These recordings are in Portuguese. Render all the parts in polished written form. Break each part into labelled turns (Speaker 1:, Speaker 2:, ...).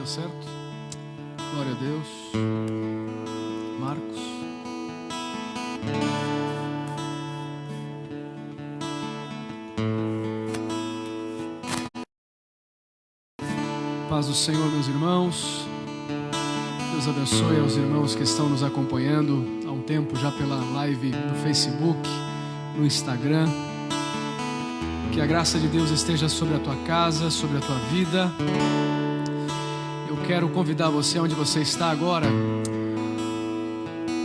Speaker 1: certo? Glória a Deus. Marcos. Paz do Senhor, meus irmãos. Deus abençoe aos irmãos que estão nos acompanhando há um tempo já pela live no Facebook, no Instagram. Que a graça de Deus esteja sobre a tua casa, sobre a tua vida. Eu quero convidar você, onde você está agora,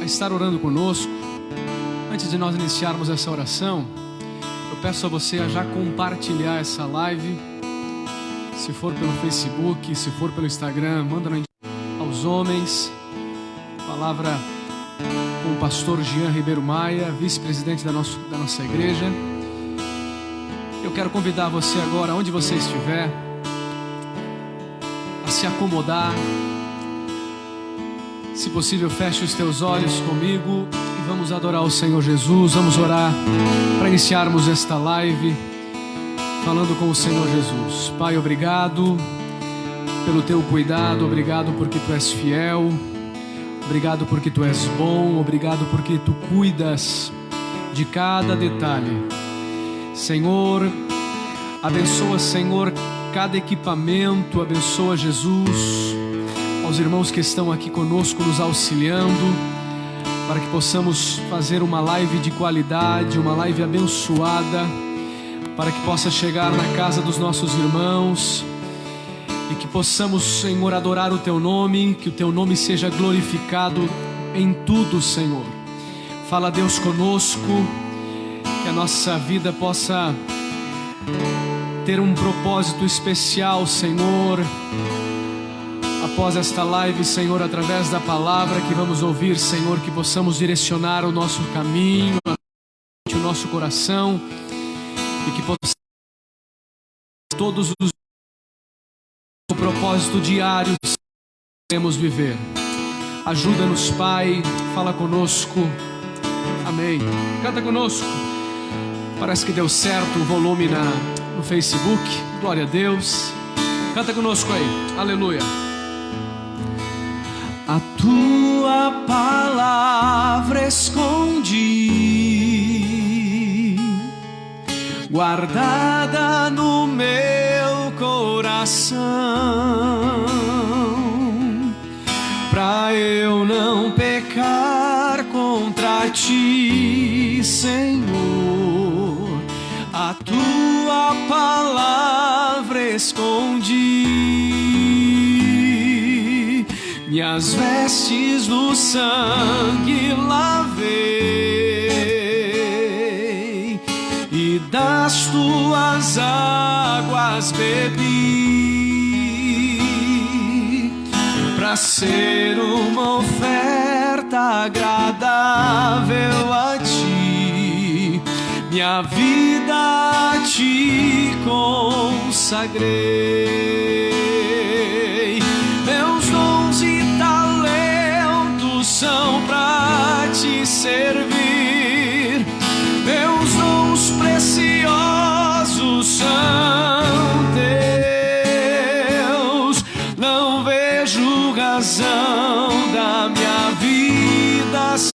Speaker 1: a estar orando conosco. Antes de nós iniciarmos essa oração, eu peço a você a já compartilhar essa live. Se for pelo Facebook, se for pelo Instagram, manda aos homens. Palavra com o pastor Jean Ribeiro Maia, vice-presidente da nossa igreja. Eu quero convidar você agora, onde você estiver, a se acomodar. Se possível, feche os teus olhos comigo e vamos adorar o Senhor Jesus. Vamos orar para iniciarmos esta live falando com o Senhor Jesus. Pai, obrigado pelo teu cuidado, obrigado porque tu és fiel, obrigado porque tu és bom, obrigado porque tu cuidas de cada detalhe. Senhor, abençoa, Senhor, cada equipamento, abençoa, Jesus, aos irmãos que estão aqui conosco nos auxiliando, para que possamos fazer uma live de qualidade, uma live abençoada, para que possa chegar na casa dos nossos irmãos e que possamos, Senhor, adorar o Teu nome, que o Teu nome seja glorificado em tudo, Senhor. Fala, Deus, conosco, que a nossa vida possa ter um propósito especial, Senhor, após esta live, Senhor, através da palavra que vamos ouvir, Senhor, que possamos direcionar o nosso caminho, o nosso coração, e que possamos todos os o propósito diário que queremos viver. Ajuda-nos, Pai, fala conosco. Amém. Canta conosco. Parece que deu certo o volume no Facebook. Glória a Deus. Canta conosco aí. Aleluia. A tua palavra escondi, guardada no meu coração, pra eu não pecar contra ti, Senhor. A tua palavra escondi, minhas vestes no sangue lavei e das tuas águas bebi, pra ser uma oferta agradável a ti, minha vida a ti consagrei. Meus dons e talentos são pra te servir, meus dons preciosos são teus. Não vejo razão da minha vida sem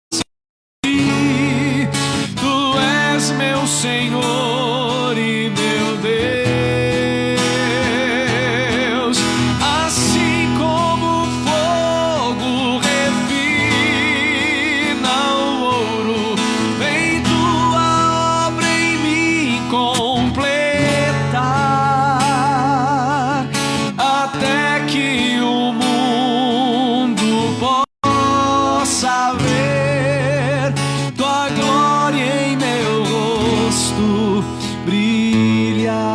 Speaker 1: ti. Tu és meu Senhor e meu Deus. Assim como o fogo refina o ouro, vem tua obra em mim completar, até que o mundo possa ver tua glória em meu rosto brilhar.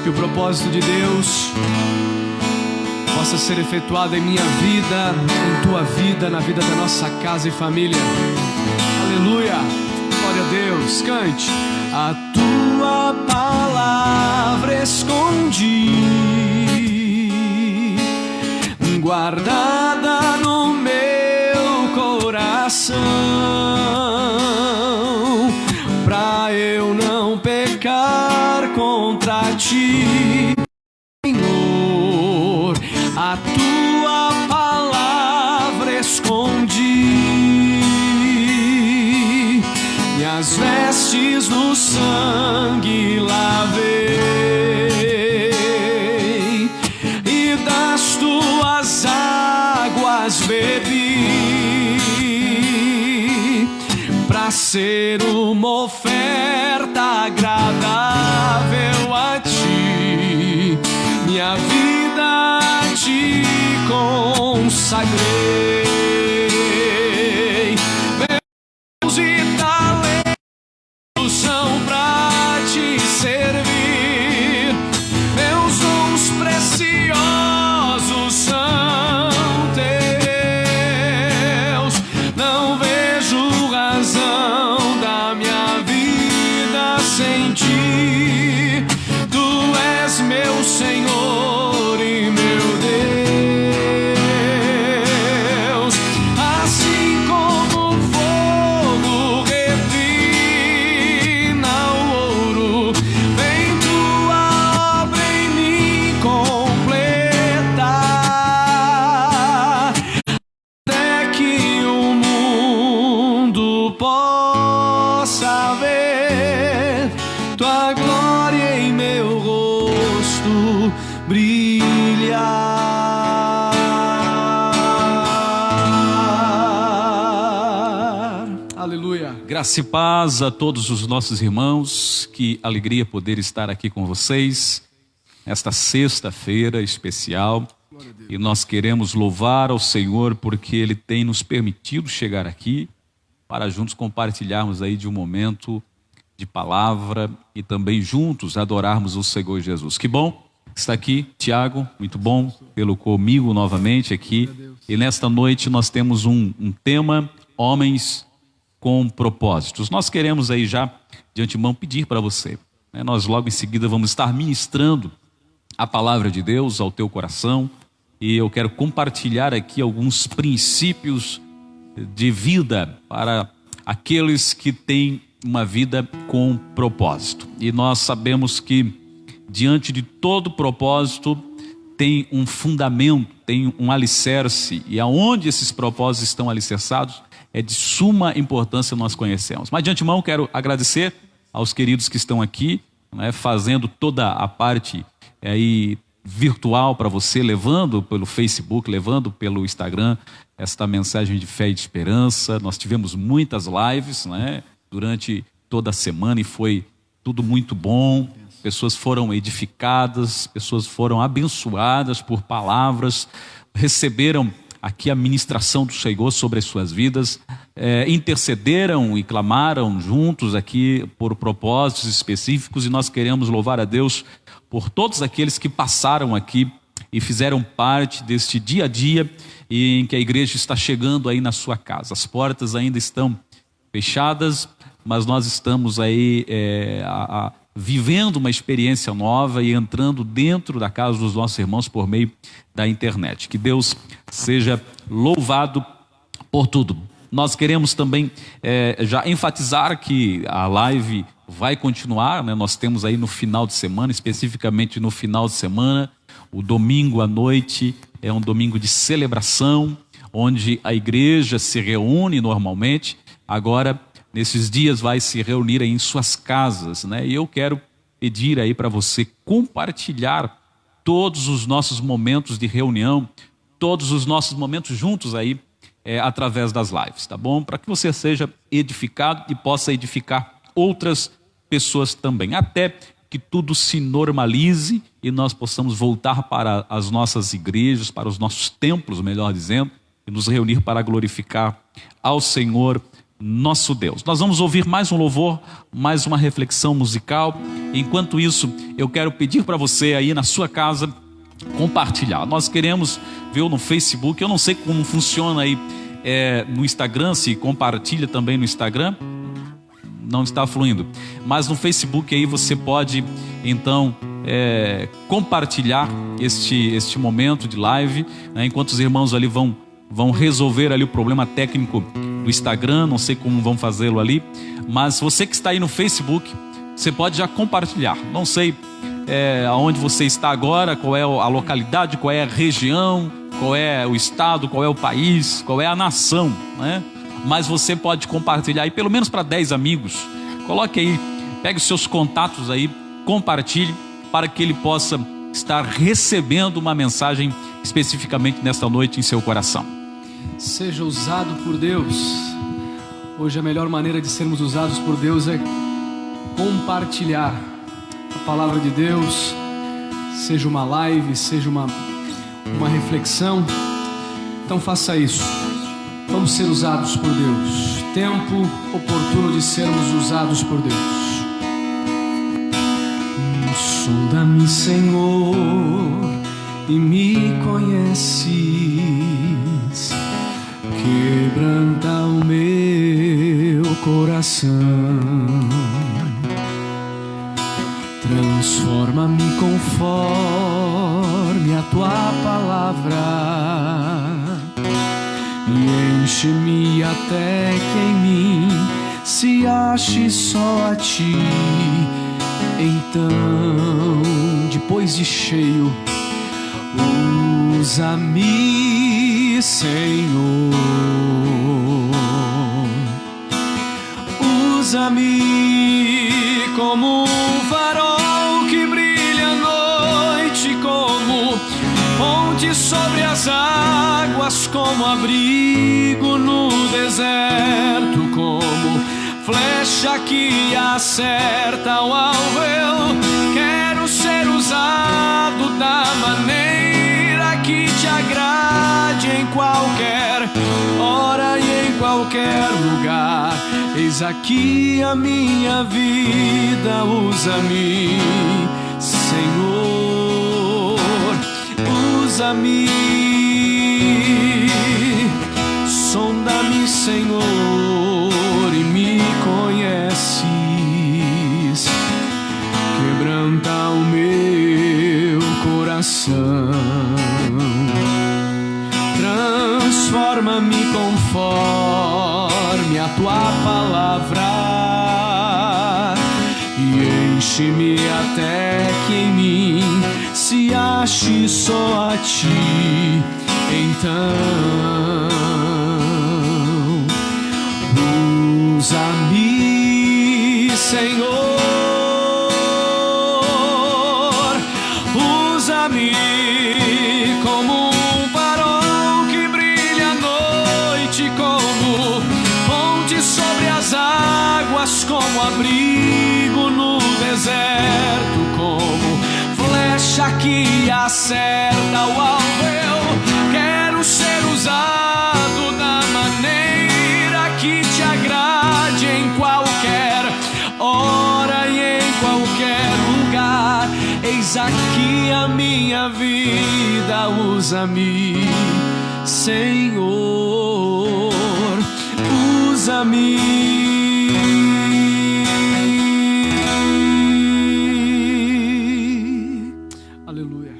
Speaker 1: Que o propósito de Deus possa ser efetuado em minha vida, em tua vida, na vida da nossa casa e família. Aleluia, glória a Deus. Cante. A tua palavra escondi, guardada no meu coração, pra eu não pecar contra ti, Senhor, a tua palavra escondi, minhas vestes no sangue lavei e das tuas águas bebi, pra ser uma oferta agradável a ti, minha vida te consagrei. Meus e talentos são pra te servir, meus dons preciosos são teus. Não vejo razão da minha vida sem ti. Tu és meu Senhor e meu Deus. Assim como o fogo refina o ouro, vem tua obra em mim completar, até que o mundo possa ver tua glória em meu rosto brilhar. Aleluia.
Speaker 2: Graça e paz a todos os nossos irmãos, que alegria poder estar aqui com vocês nesta sexta-feira especial, e nós queremos louvar ao Senhor porque Ele tem nos permitido chegar aqui para juntos compartilharmos aí de um momento de palavra e também juntos adorarmos o Senhor Jesus. Que bom estar aqui, Tiago, muito bom tê-lo comigo novamente aqui, e nesta noite nós temos um tema, homens com propósitos. Nós queremos aí já de antemão pedir para você, né? Nós logo em seguida vamos estar ministrando a palavra de Deus ao teu coração, e eu quero compartilhar aqui alguns princípios de vida para aqueles que têm uma vida com propósito. E nós sabemos que diante de todo propósito tem um fundamento, tem um alicerce, e aonde esses propósitos estão alicerçados é de suma importância nós conhecemos. Mas de antemão quero agradecer aos queridos que estão aqui, né, fazendo toda a parte aí virtual para você, levando pelo Facebook, levando pelo Instagram esta mensagem de fé e de esperança. Nós tivemos muitas lives, né, durante toda a semana, e foi tudo muito bom. Pessoas foram edificadas, pessoas foram abençoadas por palavras, receberam aqui a ministração do Senhor sobre as suas vidas, intercederam e clamaram juntos aqui por propósitos específicos, e nós queremos louvar a Deus por todos aqueles que passaram aqui e fizeram parte deste dia a dia em que a igreja está chegando aí na sua casa. As portas ainda estão fechadas, mas nós estamos aí vivendo uma experiência nova e entrando dentro da casa dos nossos irmãos por meio da internet. Que Deus seja louvado por tudo. Nós queremos também já enfatizar que a live vai continuar, né? Nós temos aí no final de semana, especificamente no final de semana, o domingo à noite é um domingo de celebração, onde a igreja se reúne normalmente. Agora, nesses dias, vai se reunir aí em suas casas, né? E eu quero pedir aí para você compartilhar todos os nossos momentos de reunião, todos os nossos momentos juntos aí, através das lives, tá bom? Para que você seja edificado e possa edificar outras pessoas também, até que tudo se normalize e nós possamos voltar para as nossas igrejas, para os nossos templos, melhor dizendo, e nos reunir para glorificar ao Senhor nosso Deus. Nós vamos ouvir mais um louvor, mais uma reflexão musical. Enquanto isso, eu quero pedir para você aí na sua casa compartilhar. Nós queremos ver no Facebook, eu não sei como funciona aí no Instagram, se compartilha também no Instagram, não está fluindo, mas no Facebook aí você pode então compartilhar este momento de live, né, enquanto os irmãos ali vão resolver ali o problema técnico do Instagram, não sei como vão fazê-lo ali, mas você que está aí no Facebook, você pode já compartilhar. Não sei aonde você está agora, qual é a localidade, qual é a região, qual é o estado, qual é o país, qual é a nação, né? Mas você pode compartilhar aí, pelo menos para 10 amigos. Coloque aí, pegue os seus contatos aí, compartilhe, para que ele possa estar recebendo uma mensagem especificamente nesta noite em seu coração.
Speaker 1: Seja usado por Deus. Hoje a melhor maneira de sermos usados por Deus é compartilhar a palavra de Deus, seja uma live, seja uma reflexão. Então faça isso. Vamos ser usados por Deus. Tempo oportuno de sermos usados por Deus. Sonda-me, Senhor, e me conheces. Quebranta o meu coração. Transforma-me conforme a tua palavra. E enche-me até que em mim se ache só a ti. Então, depois de cheio, usa-me, Senhor. Usa-me como um farol que brilha à noite, como ponte sobre as águas, como abrigo no deserto, como flecha que acerta o alvo. Eu quero ser usado da maneira que te agrade, em qualquer hora e em qualquer lugar. Eis aqui a minha vida, usa-me, Senhor, usa-me. Sonda-me, Senhor, e me conheces. Quebranta o meu coração. Transforma-me conforme a tua palavra. E enche-me até que em mim se ache só a ti. Então usa-me, Senhor, usa-me como um farol que brilha à noite, como ponte sobre as águas, como abrigo no deserto, como flecha que acerta o alvo. Eu quero ser usado da maneira que te agrade, em qualquer hora e em qualquer lugar. Eis aqui a minha vida, usa-me, Senhor, usa-me. Aleluia.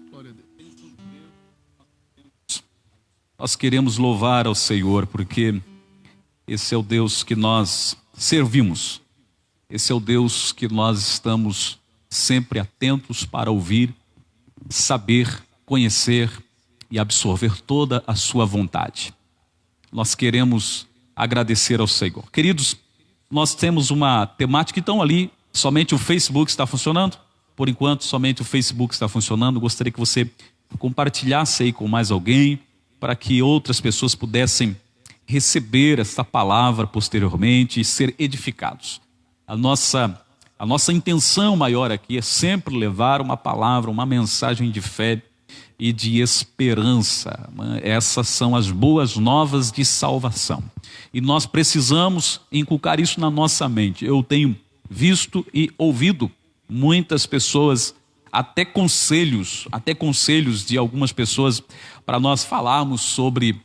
Speaker 1: Glória a Deus.
Speaker 2: Nós queremos louvar ao Senhor, porque esse é o Deus que nós servimos. Esse é o Deus que nós estamos sempre atentos para ouvir, saber, conhecer e absorver toda a sua vontade. Nós queremos agradecer ao Senhor. Queridos, nós temos uma temática, então ali somente o Facebook está funcionando. Por enquanto, somente o Facebook está funcionando. Gostaria que você compartilhasse aí com mais alguém, para que outras pessoas pudessem receber essa palavra posteriormente e ser edificados. A nossa intenção maior aqui é sempre levar uma palavra, uma mensagem de fé e de esperança. Essas são as boas novas de salvação. E nós precisamos inculcar isso na nossa mente. Eu tenho visto e ouvido muitas pessoas, até conselhos de algumas pessoas, para nós falarmos sobre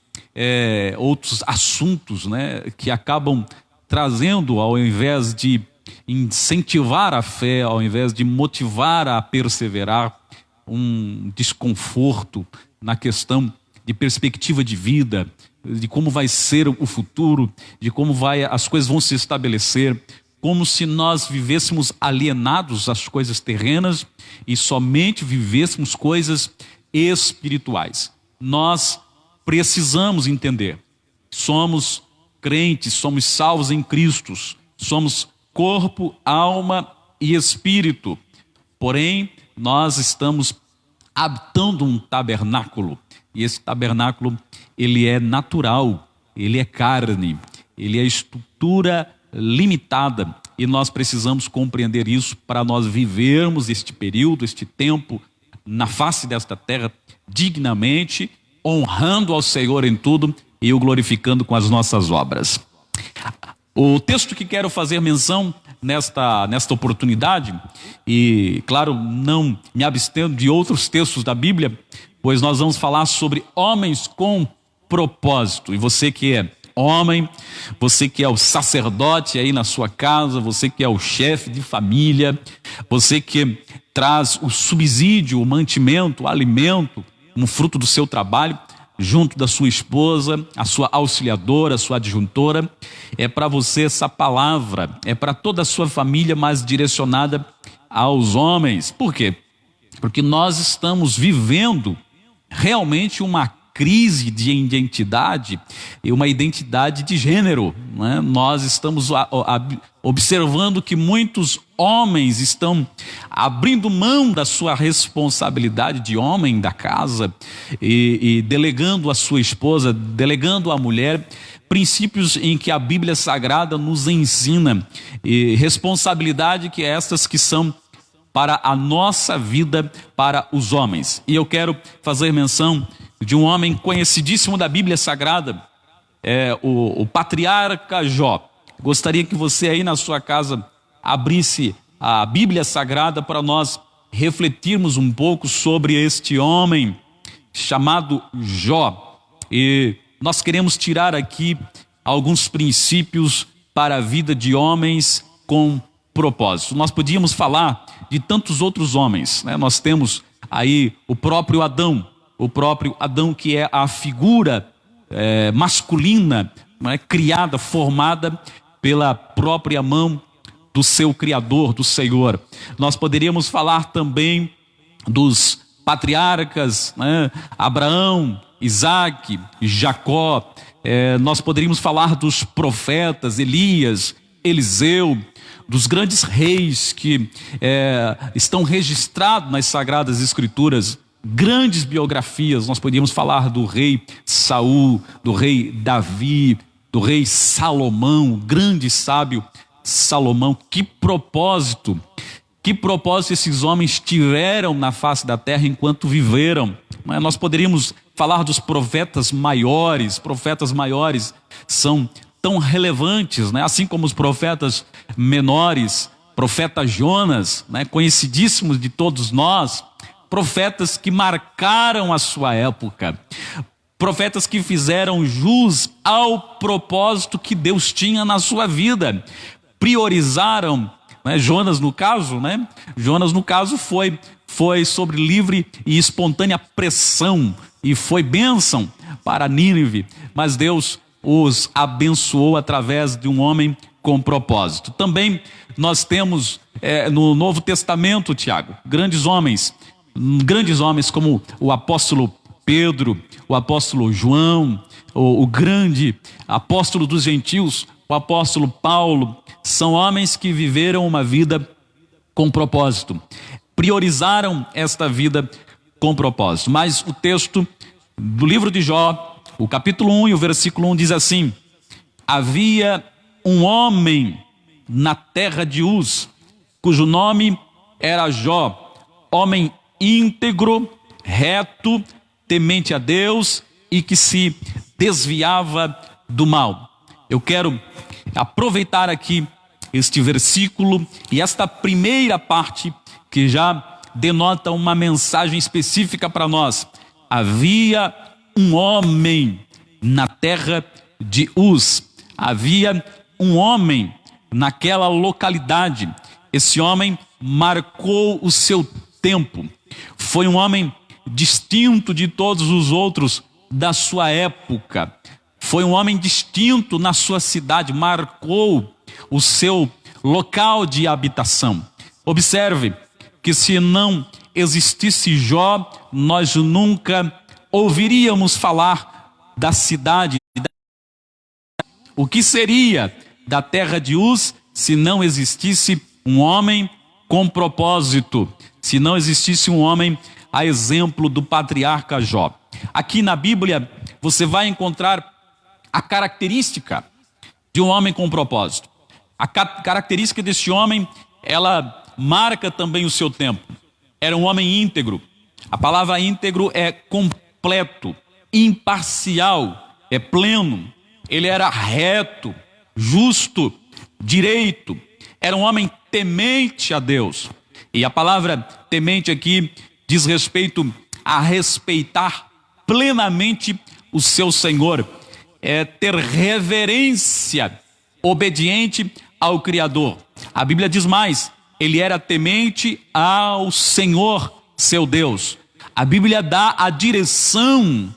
Speaker 2: outros assuntos, né, que acabam trazendo, ao invés de incentivar a fé, ao invés de motivar a perseverar, um desconforto na questão de perspectiva de vida, de como vai ser o futuro, de como as coisas vão se estabelecer. como se nós vivêssemos alienados às coisas terrenas e somente vivêssemos coisas espirituais. Nós precisamos entender, somos crentes, somos salvos em Cristo, somos corpo, alma e espírito, porém nós estamos habitando um tabernáculo, e esse tabernáculo ele é natural, ele é carne, ele é estrutura limitada, e nós precisamos compreender isso para nós vivermos este período, este tempo na face desta terra dignamente, honrando ao Senhor em tudo e o glorificando com as nossas obras. O texto que quero fazer menção nesta oportunidade, e claro, não me abstendo de outros textos da Bíblia, pois nós vamos falar sobre homens com propósito. E você que é homem, você que é o sacerdote aí na sua casa, você que é o chefe de família, você que traz o subsídio, o mantimento, o alimento, um fruto do seu trabalho, junto da sua esposa, a sua auxiliadora, a sua adjuntora, é para você essa palavra, é para toda a sua família, mas direcionada aos homens. Por quê? Porque nós estamos vivendo realmente uma crise de identidade e uma identidade de gênero, né? Nós estamos observando que muitos homens estão abrindo mão da sua responsabilidade de homem da casa e delegando à sua esposa, delegando à mulher princípios em que a Bíblia Sagrada nos ensina, e responsabilidade que estas que são para a nossa vida, para os homens. E eu quero fazer menção de um homem conhecidíssimo da Bíblia Sagrada, o patriarca Jó. Gostaria que você aí na sua casa abrisse a Bíblia Sagrada para nós refletirmos um pouco sobre este homem chamado Jó. E nós queremos tirar aqui alguns princípios para a vida de homens com propósito. Nós podíamos falar de tantos outros homens, né? Nós temos aí o próprio Adão que é a figura masculina, né? Criada, formada pela própria mão do seu Criador, do Senhor. Nós poderíamos falar também dos patriarcas, né? Abraão, Isaac, Jacó. Nós poderíamos falar dos profetas, Elias, Eliseu, dos grandes reis que estão registrados nas Sagradas Escrituras, grandes biografias. Nós podíamos falar do rei Saul, do rei Davi, do rei Salomão, grande sábio Salomão. Que propósito esses homens tiveram na face da terra enquanto viveram. Nós poderíamos falar dos profetas maiores são tão relevantes, né? Assim como os profetas menores, profeta Jonas, né? Conhecidíssimos de todos nós, profetas que marcaram a sua época, profetas que fizeram jus ao propósito que Deus tinha na sua vida, priorizaram, né? Jonas no caso foi sobre livre e espontânea pressão, e foi bênção para Nínive, mas Deus os abençoou através de um homem com propósito. Também nós temos no Novo Testamento, Tiago, grandes homens como o apóstolo Pedro, o apóstolo João, o grande apóstolo dos gentios, o apóstolo Paulo. São homens que viveram uma vida com propósito, priorizaram esta vida com propósito. Mas o texto do livro de Jó, o capítulo 1 e o versículo 1 diz assim: havia um homem na terra de Uz, cujo nome era Jó, homem íntegro, reto, temente a Deus e que se desviava do mal. Eu quero aproveitar aqui este versículo e esta primeira parte que já denota uma mensagem específica para nós. Havia um homem na terra de Uz. Havia um homem naquela localidade. Esse homem marcou o seu tempo. Foi um homem distinto de todos os outros da sua época. Foi um homem distinto na sua cidade. Marcou o seu local de habitação. Observe que se não existisse Jó, nós nunca ouviríamos falar da cidade. O que seria da terra de Uz se não existisse um homem com propósito, se não existisse um homem a exemplo do patriarca Jó? Aqui na Bíblia você vai encontrar a característica de um homem com propósito. A característica deste homem, ela marca também o seu tempo. Era um homem íntegro. A palavra íntegro é completo, imparcial, é pleno. Ele era reto, justo, direito. Era um homem temente a Deus. E a palavra temente aqui diz respeito a respeitar plenamente o seu Senhor. É ter reverência, obediente ao Criador. A Bíblia diz mais, ele era temente ao Senhor, seu Deus. A Bíblia dá a direção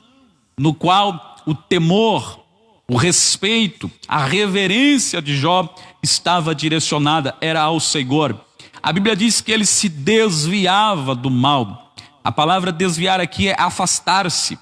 Speaker 2: no qual o temor, o respeito, a reverência de Jó estava direcionada, era ao Senhor. A Bíblia diz que ele se desviava do mal. A palavra desviar aqui é afastar-se,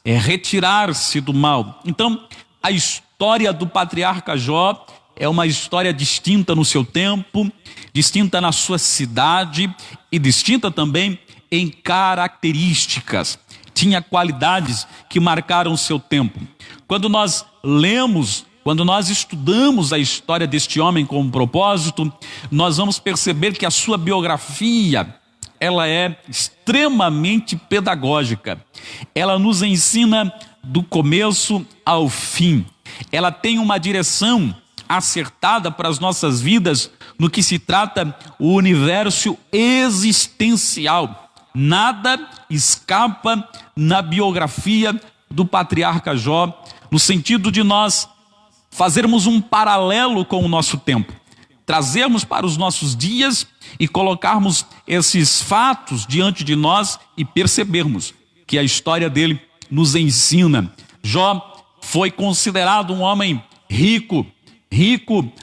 Speaker 2: é retirar-se do mal. Então, a história do patriarca Jó é uma história distinta no seu tempo, distinta na sua cidade e distinta também em características. Tinha qualidades que marcaram o seu tempo. Quando nós lemos, quando nós estudamos a história deste homem com um propósito, nós vamos perceber que a sua biografia, ela é extremamente pedagógica. Ela nos ensina do começo ao fim. Ela tem uma direção acertada para as nossas vidas no que se trata o universo existencial. Nada escapa na biografia do patriarca Jó, no sentido de nós fazermos um paralelo com o nosso tempo, trazermos para os nossos dias e colocarmos esses fatos diante de nós e percebermos que a história dele nos ensina. Jó foi considerado um homem rico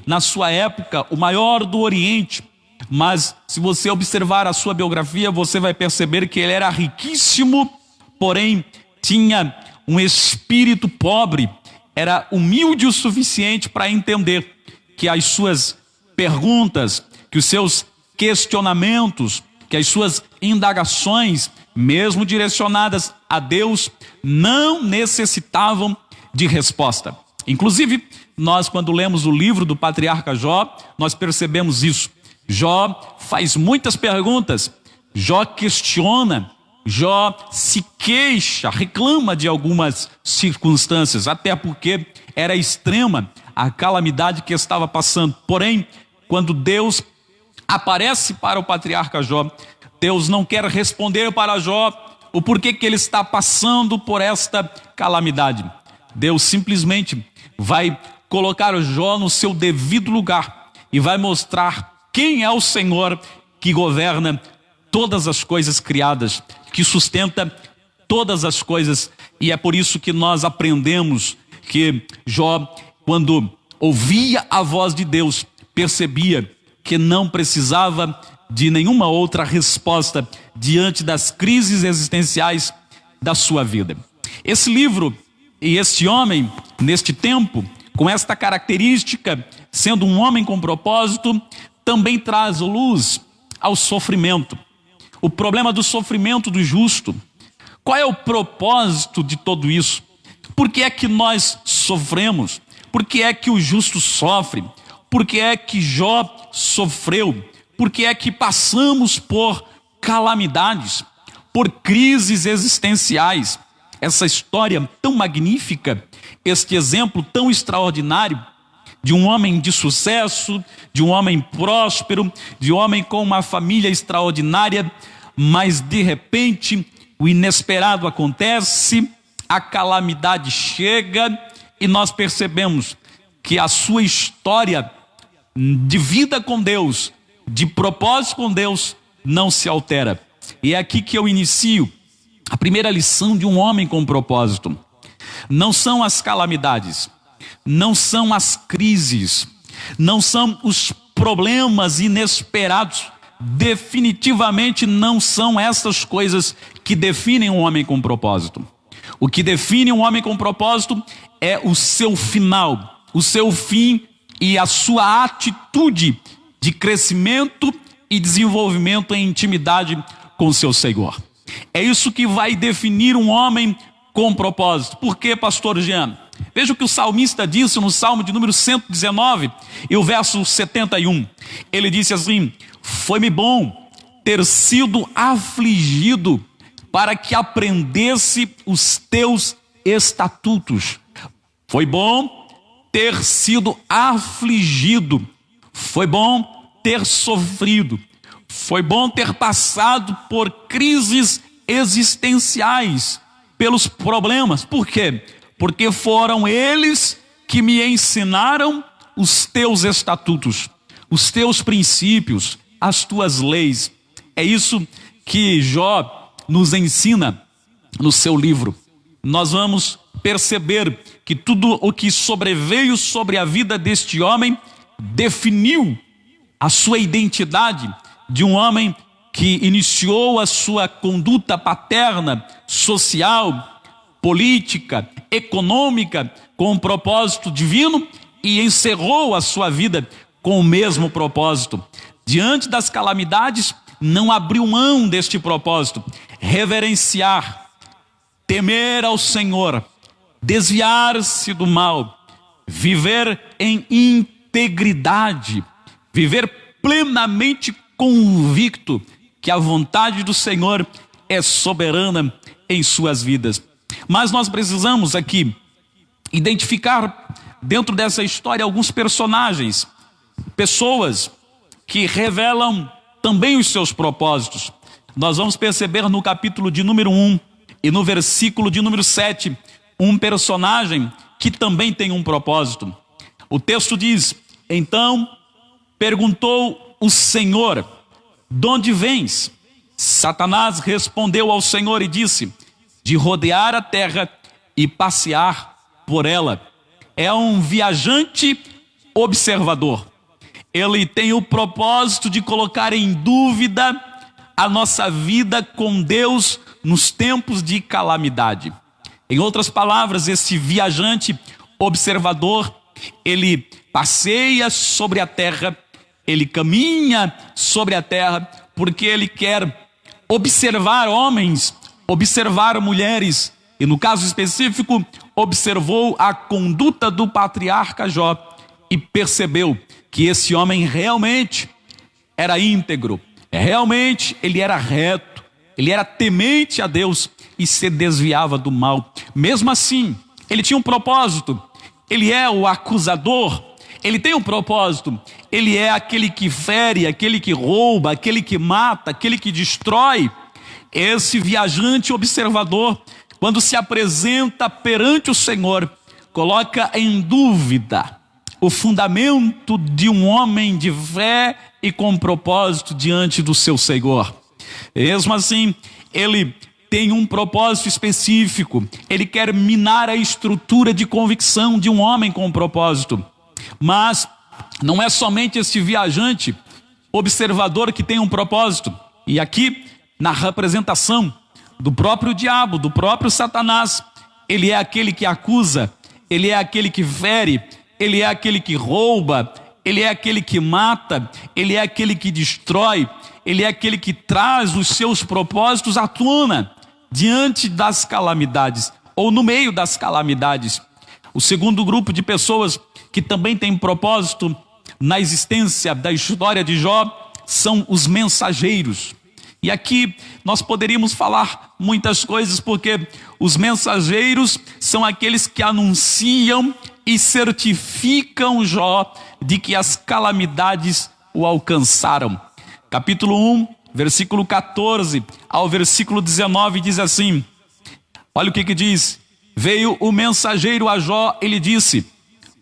Speaker 2: na sua época, o maior do Oriente. Mas se você observar a sua biografia, você vai perceber que ele era riquíssimo, porém tinha um espírito pobre, era humilde o suficiente para entender que as suas perguntas, que os seus questionamentos, que as suas indagações, mesmo direcionadas a Deus, não necessitavam de resposta. Inclusive, nós quando lemos o livro do patriarca Jó, nós percebemos isso. Jó faz muitas perguntas, Jó questiona, Jó se queixa, reclama de algumas circunstâncias, até porque era extrema a calamidade que estava passando. Porém, quando Deus aparece para o patriarca Jó, Deus não quer responder para Jó o porquê que ele está passando por esta calamidade. Deus simplesmente vai colocar Jó no seu devido lugar e vai mostrar quem é o Senhor que governa todas as coisas criadas, que sustenta todas as coisas. E é por isso que nós aprendemos que Jó, quando ouvia a voz de Deus, percebia que não precisava de nenhuma outra resposta diante das crises existenciais da sua vida. Esse livro e este homem, neste tempo, com esta característica, sendo um homem com propósito, também traz luz ao sofrimento. O problema do sofrimento do justo. Qual é o propósito de tudo isso? Por que é que nós sofremos? Por que é que o justo sofre? Por que é que Jó sofreu? Por que é que passamos por calamidades, por crises existenciais? Essa história tão magnífica, este exemplo tão extraordinário de um homem de sucesso, de um homem próspero, de um homem com uma família extraordinária, mas de repente o inesperado acontece, a calamidade chega e nós percebemos que a sua história de vida com Deus, de propósito com Deus, não se altera. E é aqui que eu inicio a primeira lição de um homem com propósito. Não são as calamidades, não são as crises, não são os problemas inesperados, definitivamente não são essas coisas que definem um homem com propósito. O que define um homem com propósito é o seu final, o seu fim e a sua atitude de crescimento e desenvolvimento em intimidade com o seu Senhor. É isso que vai definir um homem com propósito. Por quê, pastor Jean? Veja o que o salmista disse no Salmo de número 119 e o verso 71. Ele disse assim: foi-me bom ter sido afligido para que aprendesse os teus estatutos. Foi bom ter sido afligido. Foi bom ter sofrido. Foi bom ter passado por crises existenciais, pelos problemas. Por quê? Porque foram eles que me ensinaram os teus estatutos, os teus princípios, as tuas leis. É isso que Jó nos ensina no seu livro. Nós vamos perceber que tudo o que sobreveio sobre a vida deste homem definiu a sua identidade de um homem que iniciou a sua conduta paterna, social, política, econômica, com um propósito divino e encerrou a sua vida com o mesmo propósito. Diante das calamidades, não abriu mão deste propósito: reverenciar, temer ao Senhor, desviar-se do mal, viver em integridade, viver plenamente convicto que a vontade do Senhor é soberana em suas vidas. Mas nós precisamos aqui identificar dentro dessa história alguns personagens, pessoas que revelam também os seus propósitos. Nós vamos perceber no capítulo de número 1 e no versículo de número 7, um personagem que também tem um propósito. O texto diz: então perguntou o Senhor: de onde vens? Satanás respondeu ao Senhor e disse: de rodear a terra e passear por ela. É um viajante observador. Ele tem o propósito de colocar em dúvida a nossa vida com Deus nos tempos de calamidade. Em outras palavras, esse viajante observador, ele passeia sobre a terra, ele caminha sobre a terra, porque ele quer observar homens, observar mulheres, e no caso específico, observou a conduta do patriarca Jó e percebeu que esse homem realmente era íntegro, realmente ele era reto, ele era temente a Deus e se desviava do mal. Mesmo assim, ele tinha um propósito. Ele é o acusador, ele tem um propósito. Ele é aquele que fere, aquele que rouba, aquele que mata, aquele que destrói. Esse viajante observador, quando se apresenta perante o Senhor, coloca em dúvida o fundamento de um homem de fé e com propósito diante do seu Senhor. Mesmo assim, ele tem um propósito específico. Ele quer minar a estrutura de convicção de um homem com propósito. Mas não é somente esse viajante observador que tem um propósito. E aqui, na representação do próprio diabo, do próprio Satanás, ele é aquele que acusa, ele é aquele que fere, ele é aquele que rouba, ele é aquele que mata, ele é aquele que destrói, ele é aquele que traz os seus propósitos à tona diante das calamidades, ou no meio das calamidades. O segundo grupo de pessoas que também tem propósito na existência da história de Jó são os mensageiros. E aqui nós poderíamos falar muitas coisas, porque os mensageiros são aqueles que anunciam e certificam Jó de que as calamidades o alcançaram. Capítulo 1, versículo 14 ao versículo 19 diz assim: olha o que diz: veio o mensageiro a Jó e lhe disse: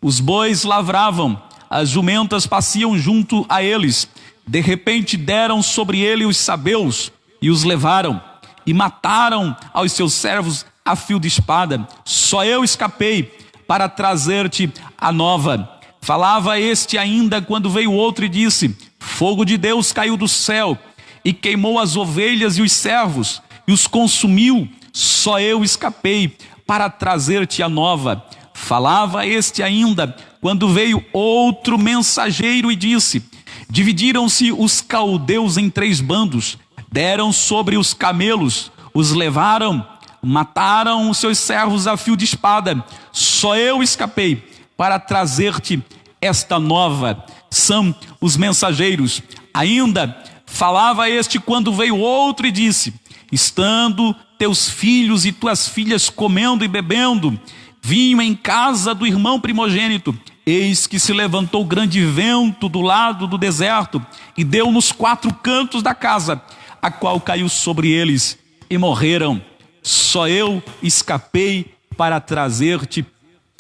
Speaker 2: os bois lavravam, as jumentas pasciam junto a eles. De repente deram sobre ele os sabeus e os levaram, e mataram aos seus servos a fio de espada. Só eu escapei para trazer-te a nova. Falava este ainda quando veio outro e disse: fogo de Deus caiu do céu e queimou as ovelhas e os servos e os consumiu. Só eu escapei para trazer-te a nova. Falava este ainda quando veio outro mensageiro e disse: dividiram-se os caldeus em 3 bandos, deram sobre os camelos, os levaram, mataram os seus servos a fio de espada. Só eu escapei para trazer-te esta nova. São os mensageiros. Ainda falava este quando veio outro e disse: estando teus filhos e tuas filhas comendo e bebendo vinho em casa do irmão primogênito, eis que se levantou grande vento do lado do deserto e deu nos 4 cantos da casa, a qual caiu sobre eles e morreram. Só eu escapei para trazer-te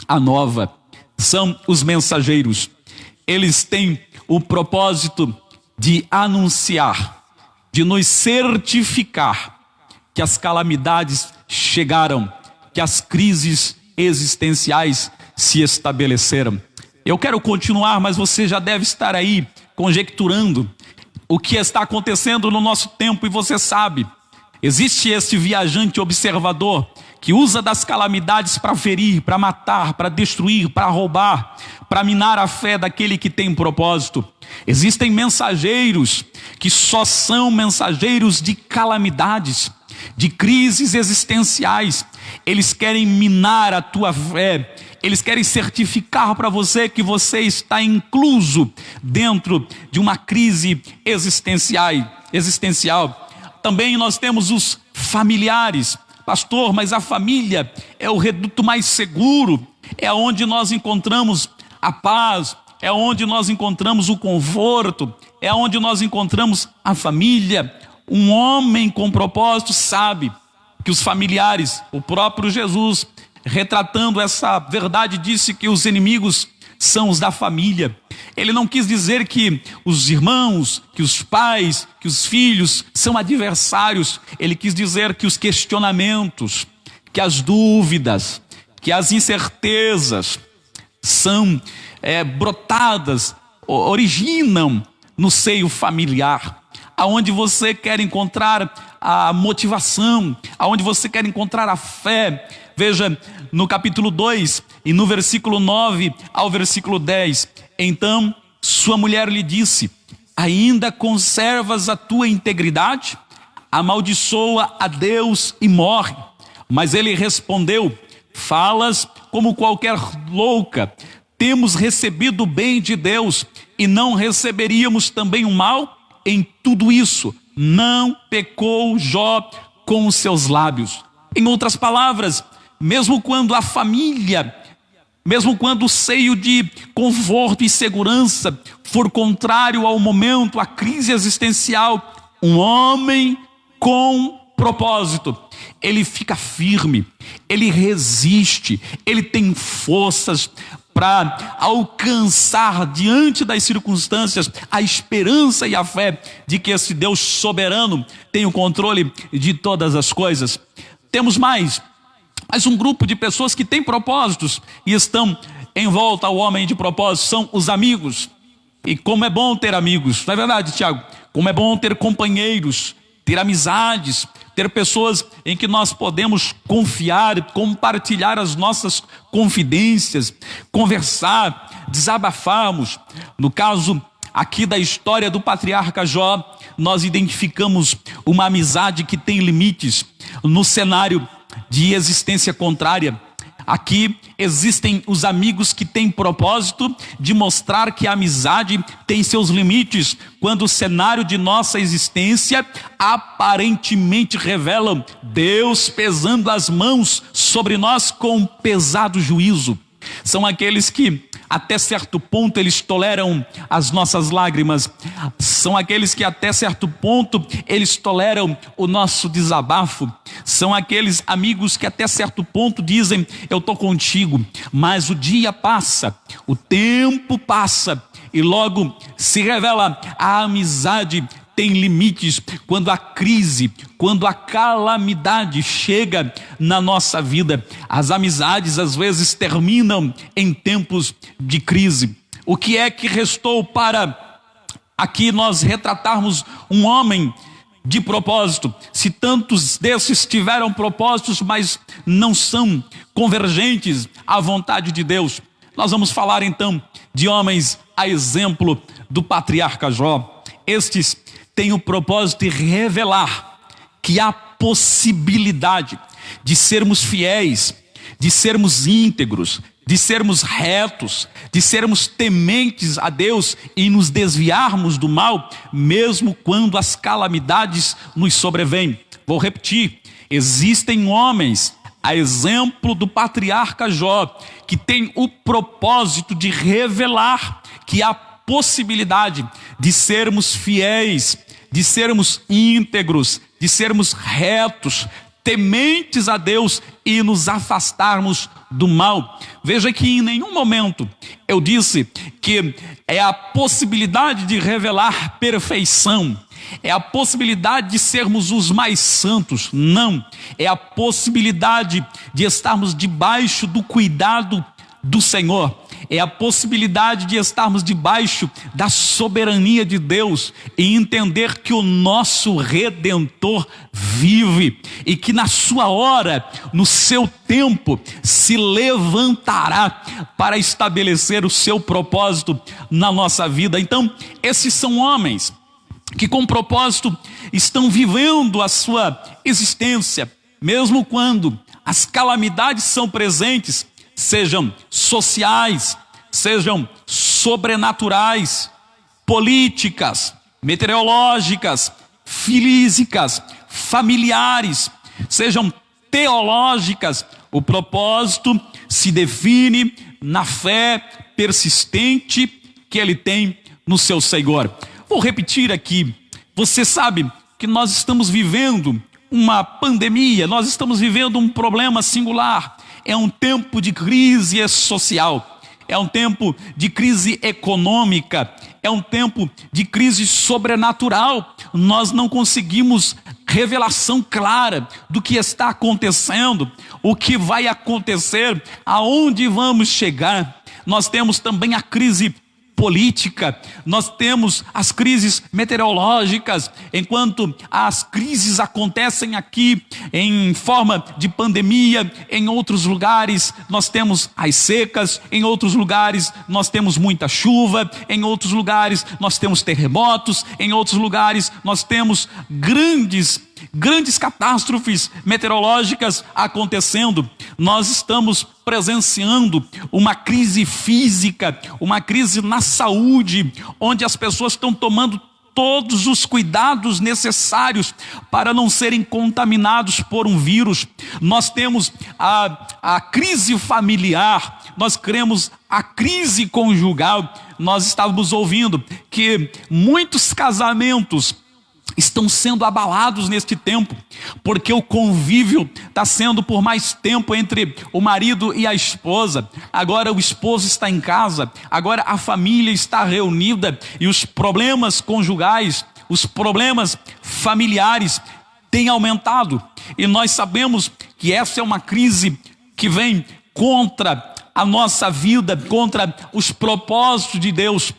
Speaker 2: a nova. São os mensageiros. Eles têm o propósito de anunciar, de nos certificar que as calamidades chegaram, que as crises existenciais se estabeleceram. Eu quero continuar, mas você já deve estar aí conjecturando o que está acontecendo no nosso tempo, e você sabe, existe esse viajante observador que usa das calamidades para ferir, para matar, para destruir, para roubar, para minar a fé daquele que tem propósito. Existem mensageiros que só são mensageiros de calamidades, de crises existenciais. Eles querem minar a tua fé, eles querem certificar para você que você está incluso dentro de uma crise existencial. Também nós temos os familiares. Pastor, mas a família é o reduto mais seguro, é onde nós encontramos a paz, é onde nós encontramos o conforto, é onde nós encontramos a família. Um homem com propósito sabe que os familiares, o próprio Jesus, retratando essa verdade, disse que os inimigos são os da família. Ele não quis dizer que os irmãos, que os pais, que os filhos são adversários. Ele quis dizer que os questionamentos, que as dúvidas, que as incertezas são brotadas, originam no seio familiar, aonde você quer encontrar a motivação, aonde você quer encontrar a fé. Veja, no capítulo 2, e no versículo 9 ao versículo 10, então sua mulher lhe disse: ainda conservas a tua integridade? Amaldiçoa a Deus e morre. Mas ele respondeu: falas como qualquer louca. Temos recebido o bem de Deus e não receberíamos também o mal? Em tudo isso não pecou Jó com os seus lábios. Em outras palavras, mesmo quando a família, mesmo quando o seio de conforto e segurança for contrário ao momento, à crise existencial, um homem com propósito, ele fica firme, ele resiste, ele tem forças para alcançar diante das circunstâncias a esperança e a fé de que esse Deus soberano tem o controle de todas as coisas. Temos mais um grupo de pessoas que têm propósitos e estão em volta ao homem de propósito, são os amigos. E como é bom ter amigos, não é verdade, Tiago? Como é bom ter companheiros, ter amizades, ter pessoas em que nós podemos confiar, compartilhar as nossas confidências, conversar, desabafarmos. No caso aqui da história do patriarca Jó, nós identificamos uma amizade que tem limites. No cenário de existência contrária, aqui existem os amigos que têm propósito de mostrar que a amizade tem seus limites, quando o cenário de nossa existência aparentemente revela Deus pesando as mãos sobre nós com pesado juízo. São aqueles que até certo ponto eles toleram as nossas lágrimas, são aqueles que até certo ponto eles toleram o nosso desabafo, são aqueles amigos que até certo ponto dizem: eu estou contigo, mas o dia passa, o tempo passa e logo se revela a amizade tem limites. Quando a crise, quando a calamidade chega na nossa vida, as amizades às vezes terminam em tempos de crise. o que é que restou para aqui nós retratarmos um homem de propósito? Se tantos desses tiveram propósitos, mas não são convergentes à vontade de Deus, nós vamos falar então de homens a exemplo do patriarca Jó. Estes têm o propósito de revelar que há possibilidade de sermos fiéis, de sermos íntegros, de sermos retos, de sermos tementes a Deus e nos desviarmos do mal, mesmo quando as calamidades nos sobrevêm. Vou repetir: existem homens, a exemplo do patriarca Jó, que tem o propósito de revelar que há possibilidade de sermos fiéis, de sermos íntegros, de sermos retos, tementes a Deus e nos afastarmos do mal. Veja que em nenhum momento eu disse que é a possibilidade de revelar perfeição, é a possibilidade de sermos os mais santos. Não, é a possibilidade de estarmos debaixo do cuidado do Senhor, é a possibilidade de estarmos debaixo da soberania de Deus e entender que o nosso Redentor vive e que na sua hora, no seu tempo, se levantará para estabelecer o seu propósito na nossa vida. Então, esses são homens que com propósito estão vivendo a sua existência, mesmo quando as calamidades são presentes, sejam sociais, sejam sobrenaturais, políticas, meteorológicas, físicas, familiares, sejam teológicas. O propósito se define na fé persistente que ele tem no seu Senhor. Vou repetir aqui: você sabe que nós estamos vivendo uma pandemia, nós estamos vivendo um problema singular. É um tempo de crise social, é um tempo de crise econômica, é um tempo de crise sobrenatural. Nós não conseguimos revelação clara do que está acontecendo, o que vai acontecer, aonde vamos chegar. Nós temos também a crise política, nós temos as crises meteorológicas. Enquanto as crises acontecem aqui em forma de pandemia, em outros lugares nós temos as secas, em outros lugares nós temos muita chuva, em outros lugares nós temos terremotos, em outros lugares nós temos grandes catástrofes meteorológicas acontecendo. Nós estamos presenciando uma crise física, uma crise na saúde, onde as pessoas estão tomando todos os cuidados necessários para não serem contaminados por um vírus. Nós temos a crise familiar, nós cremos a crise conjugal. Nós estávamos ouvindo que muitos casamentos estão sendo abalados neste tempo, porque o convívio está sendo por mais tempo entre o marido e a esposa. Agora o esposo está em casa, agora a família está reunida e os problemas conjugais, os problemas familiares têm aumentado. E nós sabemos que essa é uma crise que vem contra a nossa vida, contra os propósitos de Deus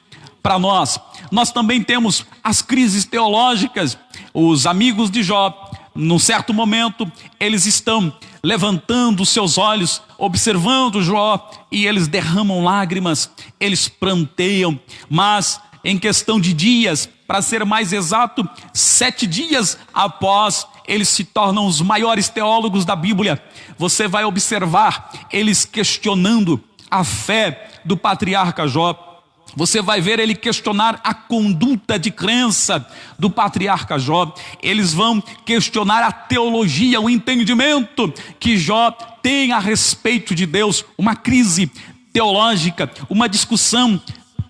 Speaker 2: para nós. Nós também temos as crises teológicas. Os amigos de Jó, num certo momento, eles estão levantando seus olhos, observando Jó, e eles derramam lágrimas, eles pranteiam, mas em questão de dias, para ser mais exato, 7 dias após, eles se tornam os maiores teólogos da Bíblia. Você vai observar eles questionando a fé do patriarca Jó. Você vai ver ele questionar a conduta de crença do patriarca Jó. Eles vão questionar a teologia, o entendimento que Jó tem a respeito de Deus. Uma crise teológica, uma discussão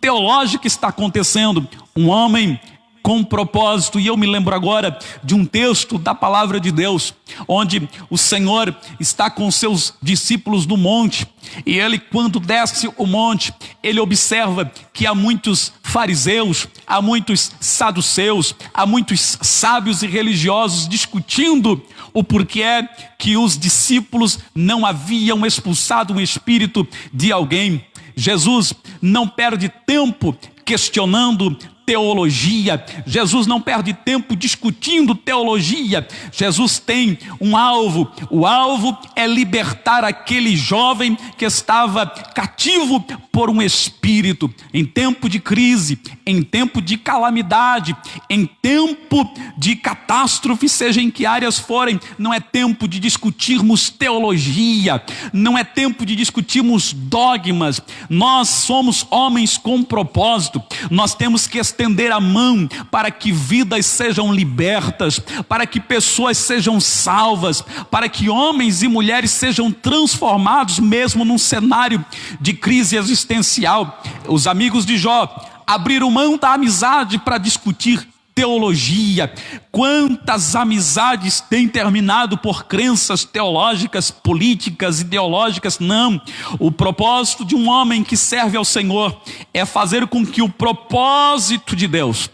Speaker 2: teológica está acontecendo. Um homem com propósito. E eu me lembro agora de um texto da palavra de Deus, onde o Senhor está com seus discípulos no monte, e ele, quando desce o monte, ele observa que há muitos fariseus, há muitos saduceus, há muitos sábios e religiosos discutindo o porquê que os discípulos não haviam expulsado um espírito de alguém. Jesus não perde tempo questionando teologia. Jesus não perde tempo discutindo teologia. Jesus tem um alvo. O alvo é libertar aquele jovem que estava cativo por um espírito. Em tempo de crise, em tempo de calamidade, em tempo de catástrofe, seja em que áreas forem, não é tempo de discutirmos teologia, não é tempo de discutirmos dogmas. Nós somos homens com propósito. Nós temos que estender a mão para que vidas sejam libertas, para que pessoas sejam salvas, para que homens e mulheres sejam transformados mesmo num cenário de crise existencial. Os amigos de Jó abriram mão da amizade para discutir teologia. Quantas amizades têm terminado por crenças teológicas, políticas, ideológicas? Não. O propósito de um homem que serve ao Senhor é fazer com que o propósito de Deus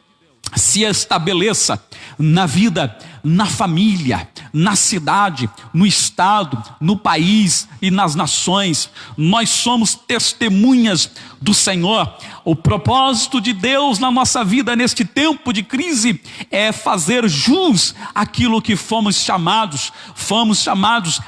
Speaker 2: se estabeleça na vida, na família, na cidade, no estado, no país e nas nações. Nós somos testemunhas do Senhor. O propósito de Deus na nossa vida neste tempo de crise é fazer jus àquilo que fomos chamados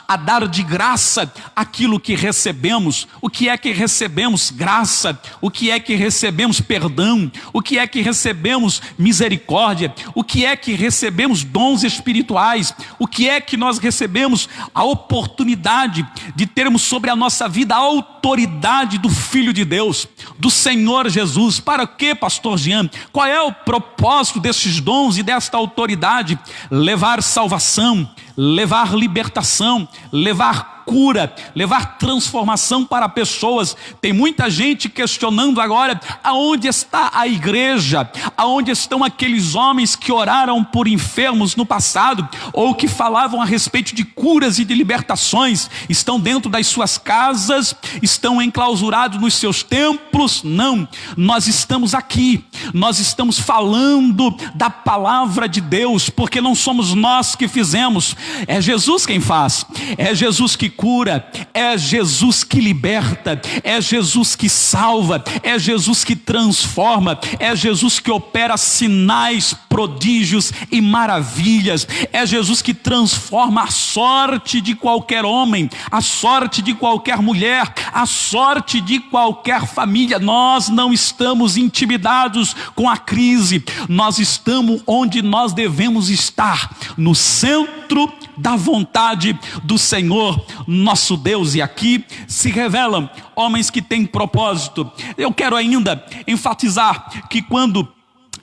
Speaker 2: a dar de graça aquilo que recebemos. O que é que recebemos? Graça. O que é que recebemos? Perdão. O que é que recebemos? Misericórdia. O que é que recebemos? Dons espirituais. O que é que nós recebemos? A oportunidade de termos sobre a nossa vida a autoridade do Filho de Deus, do Senhor Jesus. Para quê, pastor Jean? Qual é o propósito desses dons e desta autoridade? Levar salvação, levar libertação, levar cura, levar transformação para pessoas. Tem muita gente questionando agora: aonde está a igreja? Aonde estão aqueles homens que oraram por enfermos no passado, ou que falavam a respeito de curas e de libertações? Estão dentro das suas casas? Estão enclausurados nos seus templos? Não, nós estamos aqui, nós estamos falando da palavra de Deus, porque não somos nós que fizemos, é Jesus quem faz, é Jesus que cura, é Jesus que liberta, é Jesus que salva, é Jesus que transforma, é Jesus que opera sinais, prodígios e maravilhas, é Jesus que transforma a sorte de qualquer homem, a sorte de qualquer mulher, a sorte de qualquer família. Nós não estamos intimidados com a crise, nós estamos onde nós devemos estar, no centro da vontade do Senhor nosso Deus. E aqui se revelam homens que têm propósito. Eu quero ainda enfatizar que quando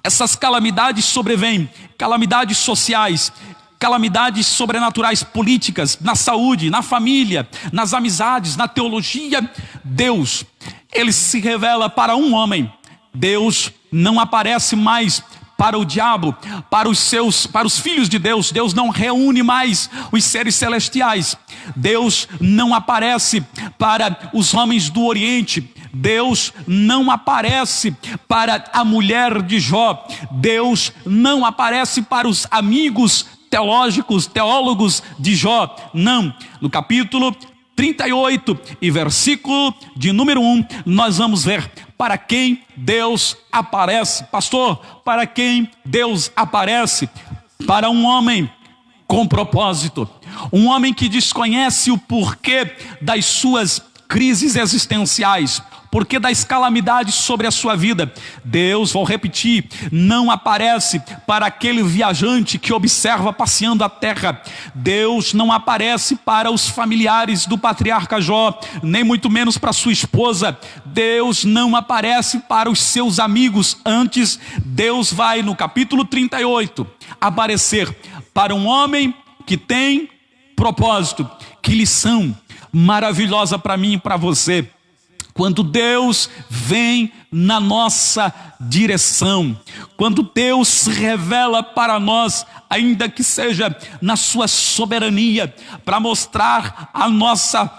Speaker 2: essas calamidades sobrevêm, calamidades sociais, calamidades sobrenaturais políticas, na saúde, na família, nas amizades, na teologia, Deus, ele se revela para um homem. Deus não aparece mais para o diabo, para os filhos de Deus. Deus não reúne mais os seres celestiais. Deus não aparece para os homens do Oriente. Deus não aparece para a mulher de Jó. Deus não aparece para os amigos teólogos de Jó. Não. No capítulo 38 e versículo de número 1, nós vamos ver para quem Deus aparece. Pastor, para quem Deus aparece? Para um homem com propósito, um homem que desconhece o porquê das suas crises existenciais, porquê das calamidades sobre a sua vida. Deus, vou repetir, não aparece para aquele viajante que observa passeando a terra. Deus não aparece para os familiares do patriarca Jó, nem muito menos para sua esposa. Deus não aparece para os seus amigos. Antes, Deus vai, no capítulo 38, aparecer para um homem que tem propósito. Que lição maravilhosa para mim e para você. Quando Deus vem na nossa direção, quando Deus se revela para nós, ainda que seja na sua soberania, para mostrar a nossa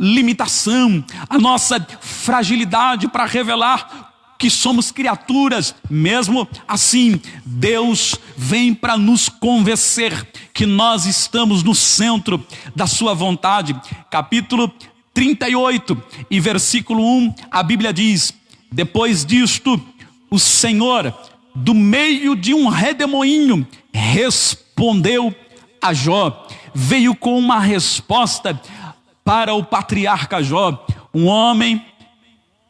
Speaker 2: limitação, a nossa fragilidade, para revelar que somos criaturas, mesmo assim, Deus vem para nos convencer que nós estamos no centro da sua vontade. Capítulo 38 e versículo 1, a Bíblia diz: depois disto, o Senhor, do meio de um redemoinho, respondeu a Jó. Veio com uma resposta para o patriarca Jó. Um homem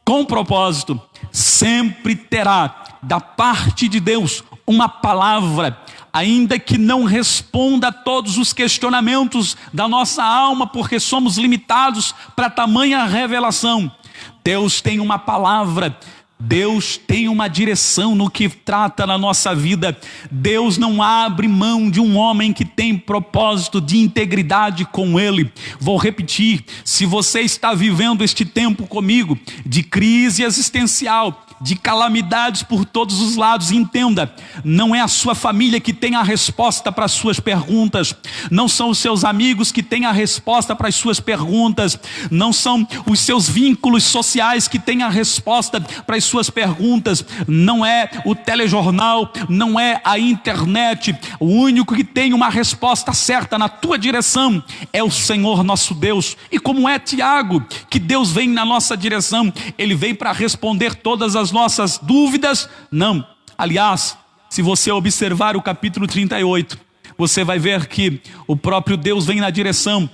Speaker 2: com propósito sempre terá da parte de Deus uma palavra, ainda que não responda a todos os questionamentos da nossa alma, porque somos limitados para tamanha revelação. Deus tem uma palavra, Deus tem uma direção no que trata na nossa vida. Deus não abre mão de um homem que tem propósito de integridade com Ele. Vou repetir: se você está vivendo este tempo comigo de crise existencial, de calamidades por todos os lados, entenda, não é a sua família que tem a resposta para as suas perguntas, não são os seus amigos que têm a resposta para as suas perguntas, não são os seus vínculos sociais que têm a resposta para as suas perguntas, não é o telejornal, não é a internet. O único que tem uma resposta certa na tua direção é o Senhor nosso Deus. E como é, Tiago, que Deus vem na nossa direção? Ele vem para responder todas as nossas dúvidas? Não. Aliás, se você observar o capítulo 38, você vai ver que o próprio Deus vem na direção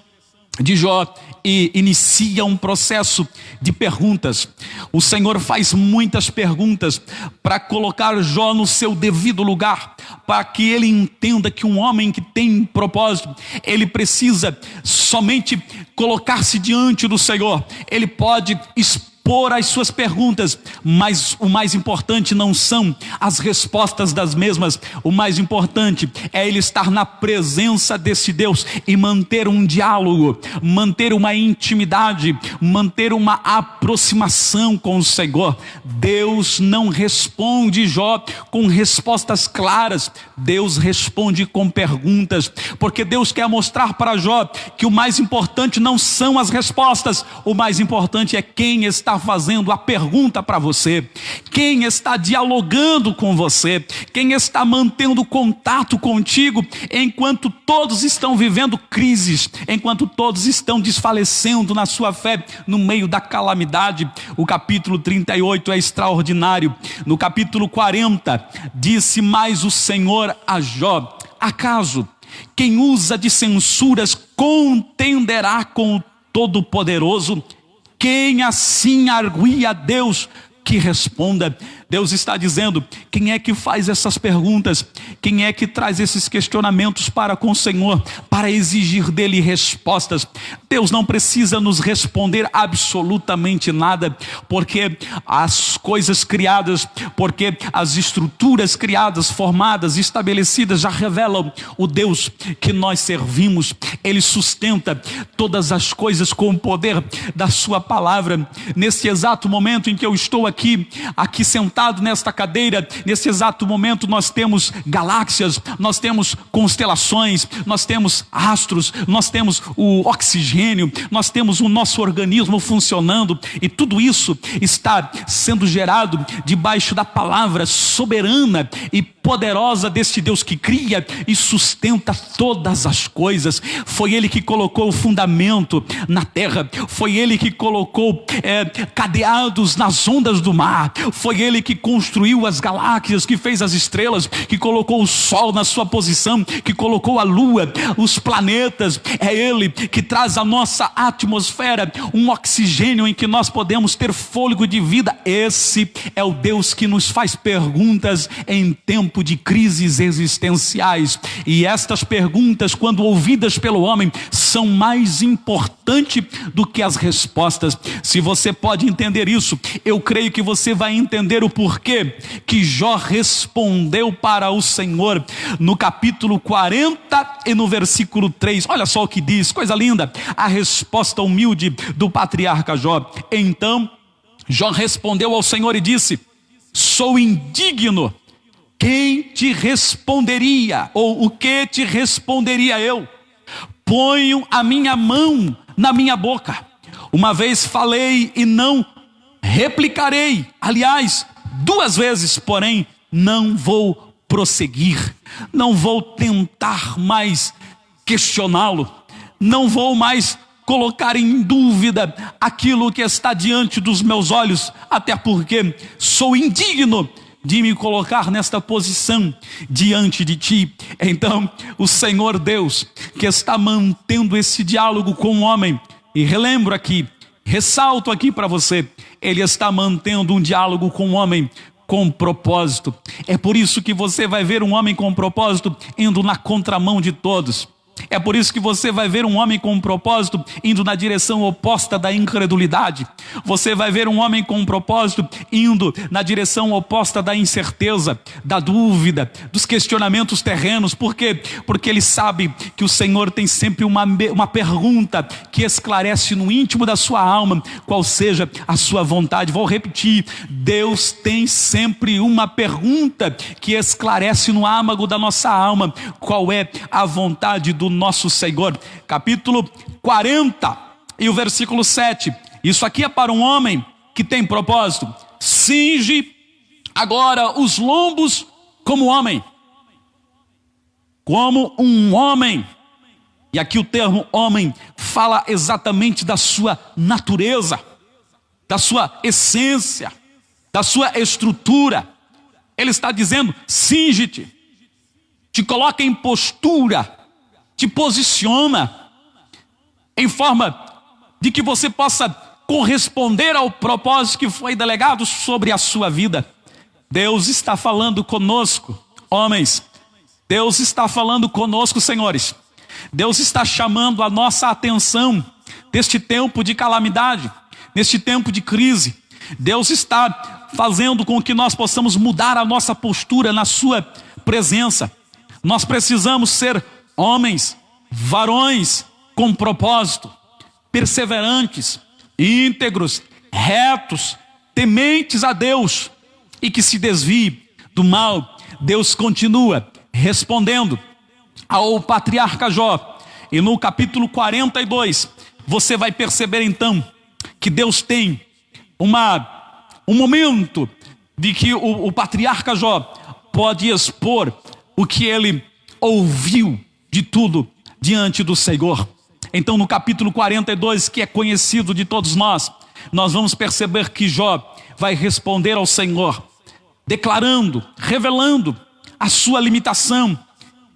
Speaker 2: de Jó e inicia um processo de perguntas. O Senhor faz muitas perguntas para colocar Jó no seu devido lugar, para que ele entenda que um homem que tem propósito, ele precisa somente colocar-se diante do Senhor. Ele pode expor as suas perguntas, mas o mais importante não são as respostas das mesmas. O mais importante é ele estar na presença desse Deus e manter um diálogo, manter uma intimidade, manter uma aproximação com o Senhor. Deus não responde Jó com respostas claras, Deus responde com perguntas, porque Deus quer mostrar para Jó que o mais importante não são as respostas, o mais importante é quem está fazendo a pergunta para você, quem está dialogando com você, quem está mantendo contato contigo, enquanto todos estão vivendo crises, enquanto todos estão desfalecendo na sua fé, no meio da calamidade. O capítulo 38 é extraordinário. No capítulo 40, disse mais o Senhor a Jó: acaso quem usa de censuras contenderá com o Todo-Poderoso? Quem assim arguia a Deus, que responda. Deus está dizendo: quem é que faz essas perguntas? Quem é que traz esses questionamentos para com o Senhor, para exigir dele respostas? Deus não precisa nos responder absolutamente nada, porque as coisas criadas, porque as estruturas criadas, formadas, estabelecidas, já revelam o Deus que nós servimos. Ele sustenta todas as coisas com o poder da sua palavra. Nesse exato momento em que eu estou aqui sentado nesta cadeira, nesse exato momento nós temos galáxias, nós temos constelações, nós temos astros, nós temos o oxigênio, nós temos o nosso organismo funcionando, e tudo isso está sendo gerado debaixo da palavra soberana e poderosa deste Deus que cria e sustenta todas as coisas. Foi Ele que colocou o fundamento na terra, foi Ele que colocou cadeados nas ondas do mar, foi Ele que construiu as galáxias, que fez as estrelas, que colocou o sol na sua posição, que colocou a lua, os planetas. É Ele que traz à nossa atmosfera um oxigênio em que nós podemos ter fôlego de vida. Esse é o Deus que nos faz perguntas em tempo de crises existenciais, e estas perguntas, quando ouvidas pelo homem, são mais importantes do que as respostas. Se você pode entender isso, eu creio que você vai entender o porquê que Jó respondeu para o Senhor no capítulo 40 e no versículo 3. Olha só o que diz, coisa linda, a resposta humilde do patriarca Jó. Então Jó respondeu ao Senhor e disse: sou indigno. Quem te responderia? Ou o que te responderia eu? Ponho a minha mão na minha boca. Uma vez falei e não replicarei. Aliás, 2 vezes, porém, não vou prosseguir. Não vou tentar mais questioná-lo. Não vou mais colocar em dúvida aquilo que está diante dos meus olhos, até porque sou indigno de me colocar nesta posição diante de ti. Então, o Senhor Deus, que está mantendo esse diálogo com o homem, e relembro aqui, ressalto aqui para você, ele está mantendo um diálogo com o homem com propósito. É por isso que você vai ver um homem com propósito indo na contramão de todos. É por isso que você vai ver um homem com um propósito indo na direção oposta da incredulidade. Você vai ver um homem com um propósito indo na direção oposta da incerteza, da dúvida, dos questionamentos terrenos. Por quê? Porque ele sabe que o Senhor tem sempre uma pergunta que esclarece no íntimo da sua alma qual seja a sua vontade. Vou repetir: Deus tem sempre uma pergunta que esclarece no âmago da nossa alma qual é a vontade do nosso Senhor. Capítulo 40 e o versículo 7. Isso aqui é para um homem que tem propósito. Cinge agora os lombos como homem. Como um homem. E aqui o termo homem fala exatamente da sua natureza, da sua essência, da sua estrutura. Ele está dizendo: cinge-te, te coloca em postura, te posiciona em forma de que você possa corresponder ao propósito que foi delegado sobre a sua vida. Deus está falando conosco, homens. Deus está falando conosco, senhores. Deus está chamando a nossa atenção neste tempo de calamidade, neste tempo de crise. Deus está fazendo com que nós possamos mudar a nossa postura na sua presença. Nós precisamos ser homens, varões com propósito, perseverantes, íntegros, retos, tementes a Deus e que se desvie do mal. Deus continua respondendo ao patriarca Jó. E no capítulo 42, você vai perceber então que Deus tem um momento de que o patriarca Jó pode expor o que ele ouviu de tudo diante do Senhor. Então, no capítulo 42, que é conhecido de todos nós vamos perceber que Jó vai responder ao Senhor, declarando, revelando a sua limitação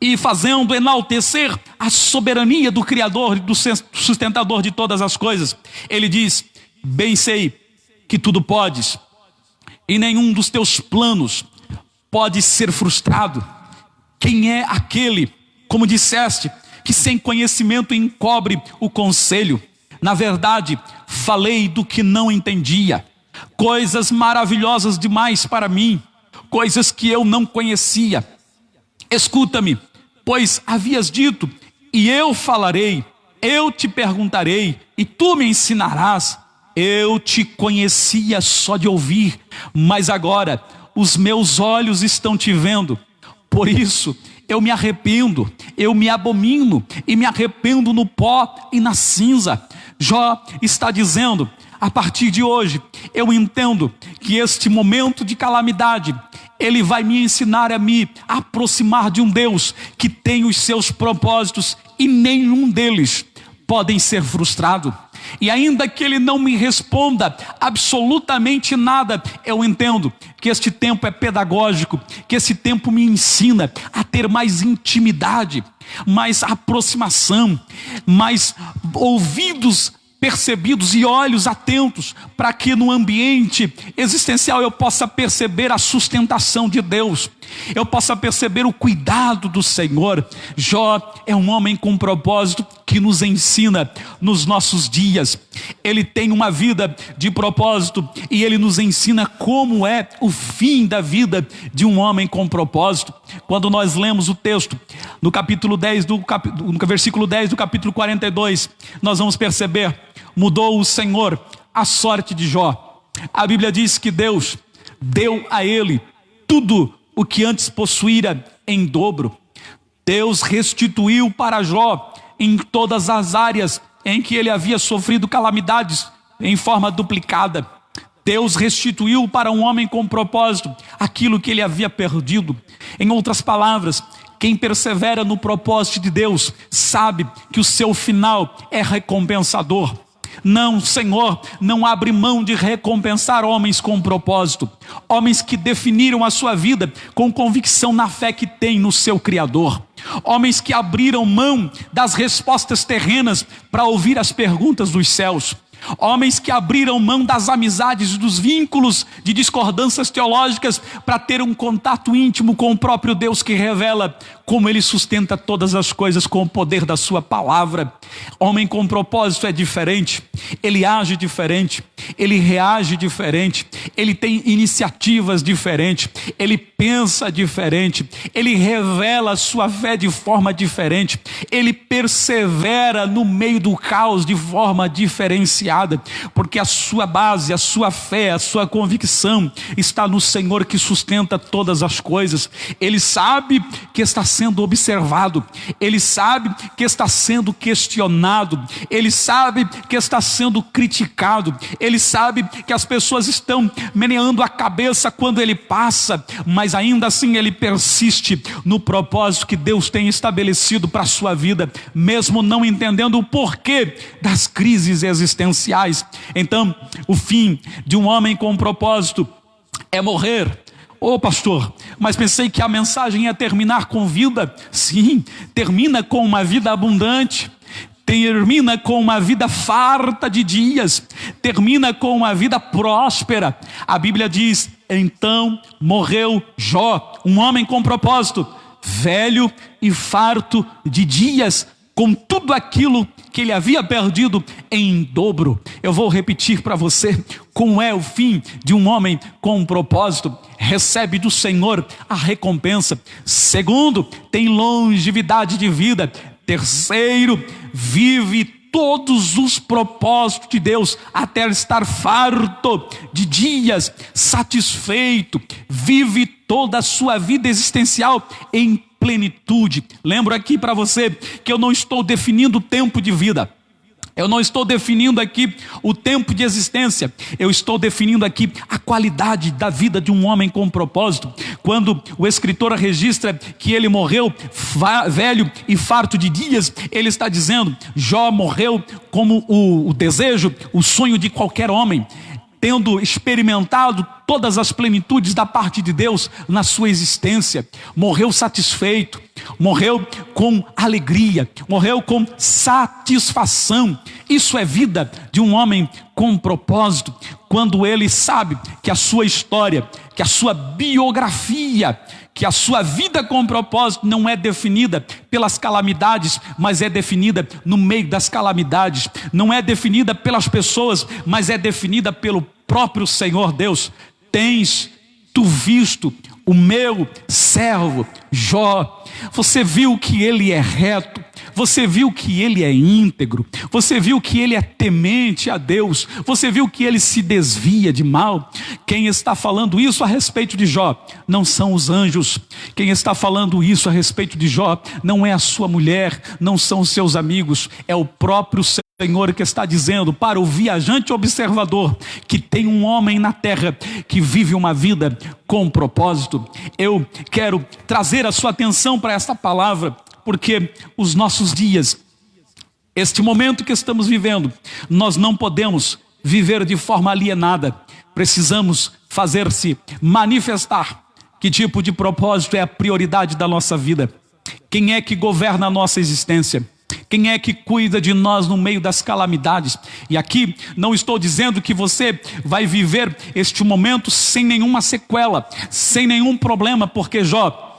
Speaker 2: e fazendo enaltecer a soberania do Criador e do sustentador de todas as coisas. Ele diz: bem sei que tudo podes e nenhum dos teus planos pode ser frustrado. Quem é aquele, como disseste, que sem conhecimento encobre o conselho? Na verdade, falei do que não entendia, coisas maravilhosas demais para mim, coisas que eu não conhecia. Escuta-me, pois havias dito, e eu falarei, eu te perguntarei, e tu me ensinarás. Eu te conhecia só de ouvir, mas agora os meus olhos estão te vendo. Por isso eu me arrependo, eu me abomino e me arrependo no pó e na cinza. Jó está dizendo: a partir de hoje eu entendo que este momento de calamidade, ele vai me ensinar a me aproximar de um Deus que tem os seus propósitos e nenhum deles podem ser frustrados. E ainda que ele não me responda absolutamente nada, eu entendo que este tempo é pedagógico, que esse tempo me ensina a ter mais intimidade, mais aproximação, mais ouvidos percebidos e olhos atentos, para que no ambiente existencial eu possa perceber a sustentação de Deus, eu possa perceber o cuidado do Senhor. Jó é um homem com propósito que nos ensina nos nossos dias. Ele tem uma vida de propósito e ele nos ensina como é o fim da vida de um homem com propósito. Quando nós lemos o texto no capítulo 10 no versículo 10 do capítulo 42, nós vamos perceber: mudou o Senhor a sorte de Jó. A Bíblia diz que Deus deu a ele tudo o que antes possuíra em dobro. Deus restituiu para Jó em todas as áreas em que ele havia sofrido calamidades em forma duplicada. Deus restituiu para um homem com propósito aquilo que ele havia perdido. Em outras palavras, Quem persevera no propósito de Deus sabe que o seu final é recompensador. Não, Senhor, não abre mão de recompensar homens com propósito, homens que definiram a sua vida com convicção na fé que têm no seu Criador, homens que abriram mão das respostas terrenas para ouvir as perguntas dos céus, homens que abriram mão das amizades e dos vínculos de discordâncias teológicas para ter um contato íntimo com o próprio Deus que revela como Ele sustenta todas as coisas com o poder da sua palavra. Homem com propósito é diferente, ele age diferente, ele reage diferente, ele tem iniciativas diferentes, ele pensa diferente, ele revela a sua fé de forma diferente, ele persevera no meio do caos de forma diferenciada, porque a sua base, a sua fé, a sua convicção está no Senhor que sustenta todas as coisas. Ele sabe que está sendo observado, ele sabe que está sendo questionado, ele sabe que está sendo criticado, ele sabe que as pessoas estão meneando a cabeça quando ele passa, mas ainda assim ele persiste no propósito que Deus tem estabelecido para a sua vida, mesmo não entendendo o porquê das crises existenciais. Então, o fim de um homem com propósito é morrer. Ô pastor, mas pensei que a mensagem ia terminar com vida. Sim, termina com uma vida abundante, termina com uma vida farta de dias, termina com uma vida próspera. A Bíblia diz: então morreu Jó, um homem com propósito, velho e farto de dias, com tudo aquilo que ele havia perdido em dobro. Eu vou repetir para você como é o fim de um homem com um propósito: recebe do Senhor a recompensa. Segundo, tem longevidade de vida. Terceiro, vive todos os propósitos de Deus até estar farto de dias, satisfeito, vive toda a sua vida existencial em plenitude. Lembro aqui para você que eu não estou definindo o tempo de vida, eu não estou definindo aqui o tempo de existência, eu estou definindo aqui a qualidade da vida de um homem com propósito. Quando o escritor registra que ele morreu velho e farto de dias, ele está dizendo: Jó morreu como o desejo, o sonho de qualquer homem, tendo experimentado todas as plenitudes da parte de Deus na sua existência. Morreu satisfeito, morreu com alegria, morreu com satisfação. Isso é vida de um homem com propósito, quando ele sabe que a sua história, que a sua biografia, que a sua vida com propósito não é definida pelas calamidades, mas é definida no meio das calamidades, não é definida pelas pessoas, mas é definida pelo próprio Senhor Deus. Tens tu visto o meu servo Jó? Você viu que ele é reto, você viu que ele é íntegro, você viu que ele é temente a Deus, você viu que ele se desvia de mal. Quem está falando isso a respeito de Jó não são os anjos. Quem está falando isso a respeito de Jó não é a sua mulher, não são os seus amigos, é o próprio Senhor que está dizendo para o viajante observador que tem um homem na terra que vive uma vida com propósito. Eu quero trazer a sua atenção para esta palavra, porque os nossos dias, este momento que estamos vivendo, nós não podemos viver de forma alienada. Precisamos fazer-se manifestar que tipo de propósito é a prioridade da nossa vida. Quem é que governa a nossa existência? Quem é que cuida de nós no meio das calamidades? E aqui não estou dizendo que você vai viver este momento sem nenhuma sequela, sem nenhum problema, porque Jó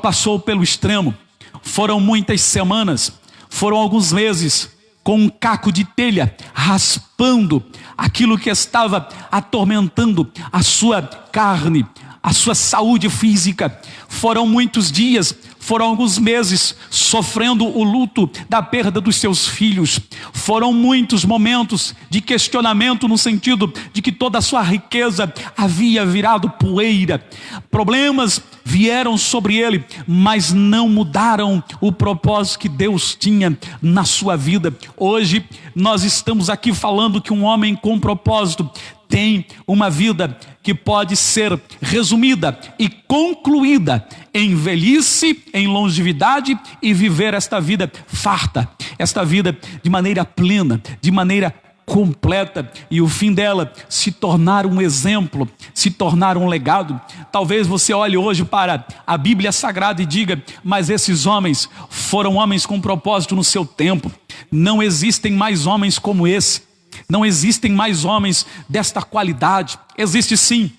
Speaker 2: passou pelo extremo. Foram muitas semanas, foram alguns meses com um caco de telha raspando aquilo que estava atormentando a sua carne, a sua saúde física. Foram muitos dias, foram alguns meses sofrendo o luto da perda dos seus filhos. Foram muitos momentos de questionamento, no sentido de que toda a sua riqueza havia virado poeira. Problemas vieram sobre ele, mas não mudaram o propósito que Deus tinha na sua vida. Hoje nós estamos aqui falando que um homem com propósito tem uma vida que pode ser resumida e concluída em velhice, em longevidade e viver esta vida farta, esta vida de maneira plena, de maneira completa, e o fim dela se tornar um exemplo, se tornar um legado. Talvez você olhe hoje para a Bíblia Sagrada e diga: mas esses homens foram homens com propósito no seu tempo. Não existem mais homens como esse, não existem mais homens desta qualidade. Existe sim,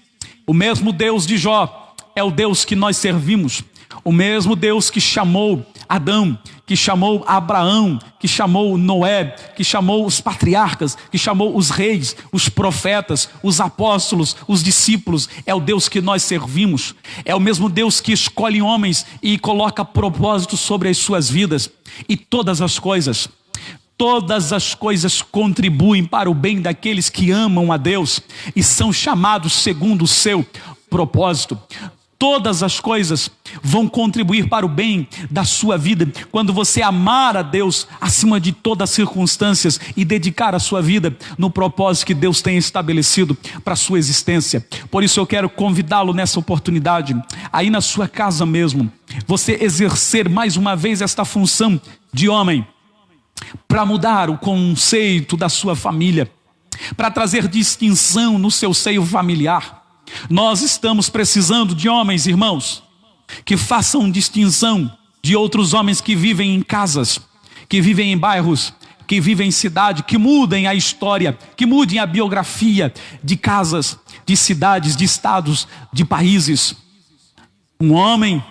Speaker 2: o mesmo Deus de Jó é o Deus que nós servimos, o mesmo Deus que chamou Adão, que chamou Abraão, que chamou Noé, que chamou os patriarcas, que chamou os reis, os profetas, os apóstolos, os discípulos. É o Deus que nós servimos. É o mesmo Deus que escolhe homens e coloca propósitos sobre as suas vidas. E todas as coisas contribuem para o bem daqueles que amam a Deus e são chamados segundo o seu propósito. Todas as coisas vão contribuir para o bem da sua vida quando você amar a Deus acima de todas as circunstâncias e dedicar a sua vida no propósito que Deus tem estabelecido para a sua existência. Por isso eu quero convidá-lo nessa oportunidade, aí na sua casa mesmo, você exercer mais uma vez esta função de homem, para mudar o conceito da sua família, para trazer distinção no seu seio familiar. Nós estamos precisando de homens, irmãos, que façam distinção de outros homens que vivem em casas, que vivem em bairros, que vivem em cidade, que mudem a história, que mudem a biografia de casas, de cidades, de estados, de países. Um homem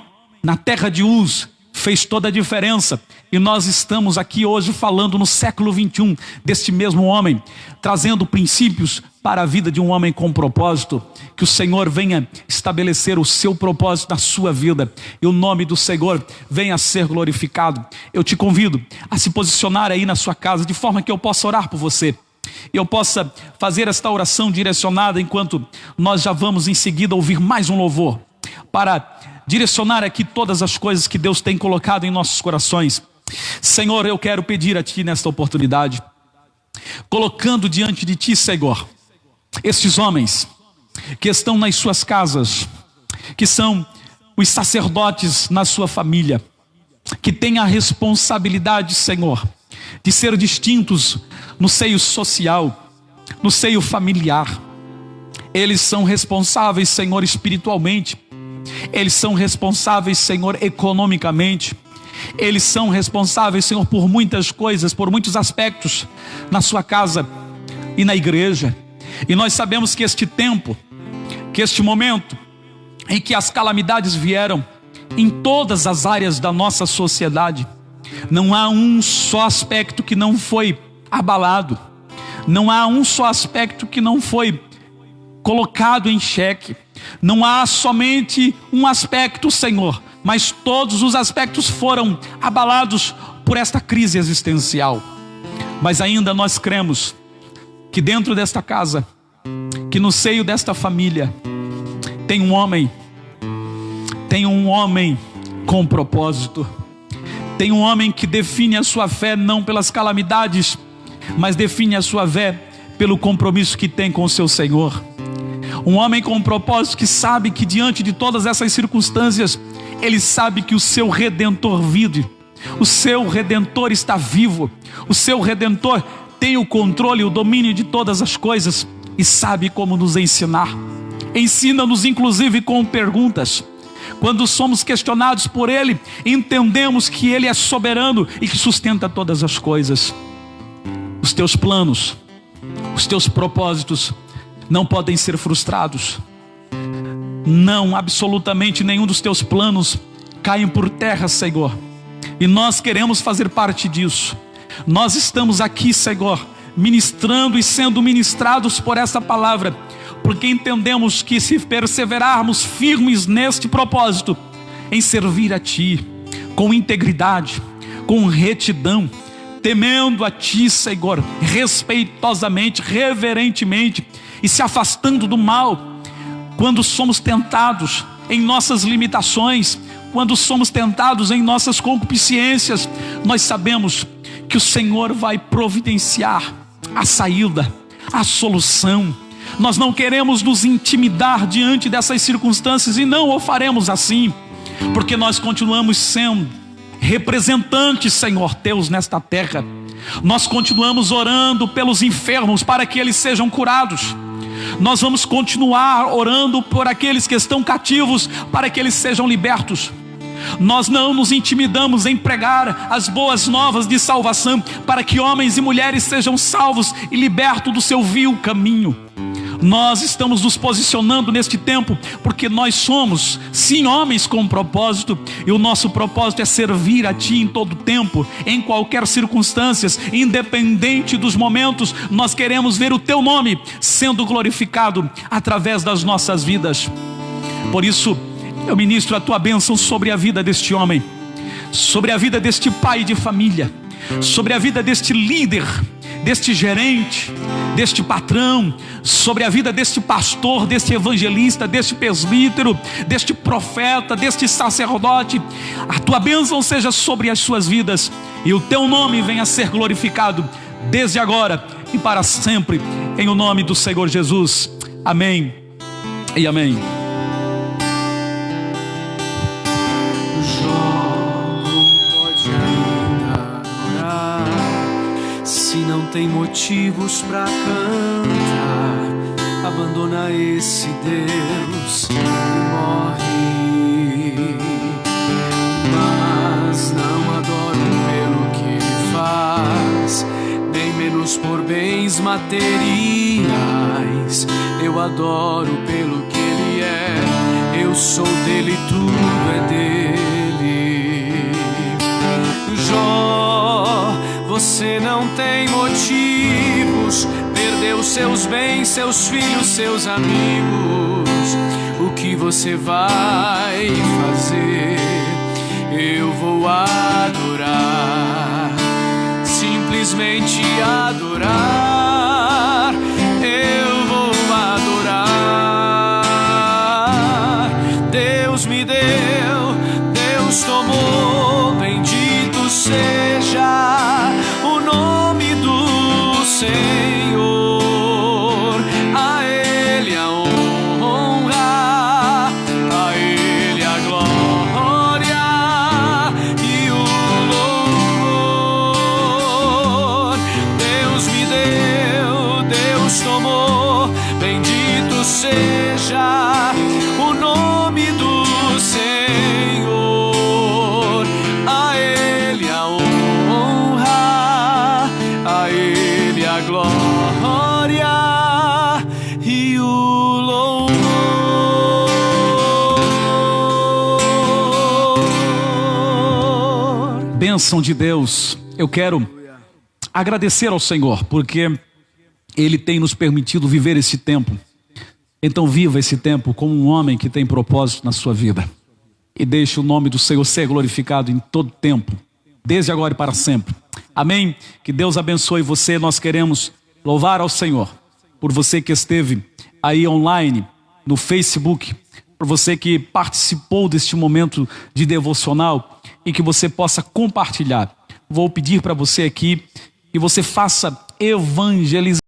Speaker 2: na terra de Uz fez toda a diferença, e nós estamos aqui hoje falando no século 21 deste mesmo homem, trazendo princípios para a vida de um homem com propósito. Que o Senhor venha estabelecer o seu propósito na sua vida e o nome do Senhor venha a ser glorificado. Eu te convido a se posicionar aí na sua casa, de forma que eu possa orar por você, e eu possa fazer esta oração direcionada, enquanto nós já vamos em seguida ouvir mais um louvor, para direcionar aqui todas as coisas que Deus tem colocado em nossos corações. Senhor, eu quero pedir a Ti nesta oportunidade, colocando diante de Ti, Senhor, estes homens que estão nas suas casas, que são os sacerdotes na sua família, que têm a responsabilidade, Senhor, de ser distintos no seio social, no seio familiar. Eles são responsáveis, Senhor, espiritualmente. Eles são responsáveis, Senhor, economicamente. Eles são responsáveis, Senhor, por muitas coisas, por muitos aspectos na sua casa e na igreja. E nós sabemos que este tempo, que este momento em que as calamidades vieram em todas as áreas da nossa sociedade, não há um só aspecto que não foi abalado, não há um só aspecto que não foi colocado em xeque. Não há somente um aspecto, Senhor, mas todos os aspectos foram abalados por esta crise existencial. Mas ainda nós cremos que dentro desta casa, que no seio desta família, tem um homem com propósito. Tem um homem que define a sua fé não pelas calamidades, mas define a sua fé pelo compromisso que tem com o seu Senhor. Um homem com propósito que sabe que diante de todas essas circunstâncias, ele sabe que o seu Redentor vive, o seu Redentor está vivo, o seu Redentor tem o controle e o domínio de todas as coisas e sabe como nos ensinar. Ensina-nos inclusive com perguntas. Quando somos questionados por Ele, entendemos que Ele é soberano e que sustenta todas as coisas. Os teus planos, os teus propósitos não podem ser frustrados. Não, absolutamente nenhum dos teus planos caem por terra, Senhor. E nós queremos fazer parte disso. Nós estamos aqui, Senhor, ministrando e sendo ministrados por essa palavra, porque entendemos que se perseverarmos firmes neste propósito, em servir a Ti, com integridade, com retidão, temendo a Ti, Senhor, respeitosamente, reverentemente, e se afastando do mal, quando somos tentados em nossas limitações, quando somos tentados em nossas concupiscências, nós sabemos que o Senhor vai providenciar a saída, a solução. Nós não queremos nos intimidar diante dessas circunstâncias e não o faremos assim, porque nós continuamos sendo representantes, Senhor Deus, nesta terra. Nós continuamos orando pelos enfermos para que eles sejam curados. Nós vamos continuar orando por aqueles que estão cativos para que eles sejam libertos. Nós não nos intimidamos em pregar as boas novas de salvação para que homens e mulheres sejam salvos e libertos do seu vil caminho. Nós estamos nos posicionando neste tempo porque nós somos, sim, homens com propósito, e o nosso propósito é servir a Ti em todo tempo, em qualquer circunstância, independente dos momentos. Nós queremos ver o Teu nome sendo glorificado através das nossas vidas. Por isso, eu ministro a Tua bênção sobre a vida deste homem, sobre a vida deste pai de família, sobre a vida deste líder, deste gerente, deste patrão, sobre a vida deste pastor, deste evangelista, deste presbítero, deste profeta, deste sacerdote. A Tua bênção seja sobre as suas vidas e o Teu nome venha a ser glorificado desde agora e para sempre, em o nome do Senhor Jesus. Amém e amém.
Speaker 1: Tem motivos pra cantar, abandona esse Deus e morre. Mas não adoro pelo que Ele faz, nem menos por bens materiais. Eu adoro pelo que Ele é, eu sou dele, tudo é dele. Jó, você não tem motivos, perdeu seus bens, seus filhos, seus amigos. O que você vai fazer? Eu vou adorar, simplesmente adorar. Eu vou adorar. Deus me deu, Deus tomou, bendito seja o nome do Senhor. A Ele a honra, a Ele a glória e o louvor. Deus me deu, Deus tomou, bendito seja o nome do Senhor. A Ele a honra, a Ele a glória e o louvor.
Speaker 2: Bênção de Deus. Eu quero agradecer ao Senhor porque Ele tem nos permitido viver esse tempo. Então viva esse tempo como um homem que tem propósito na sua vida e deixe o nome do Senhor ser glorificado em todo tempo, desde agora e para sempre. Amém? Que Deus abençoe você. Nós queremos louvar ao Senhor por você que esteve aí online no Facebook, por você que participou deste momento de devocional e que você possa compartilhar. Vou pedir para você aqui que você faça evangelização.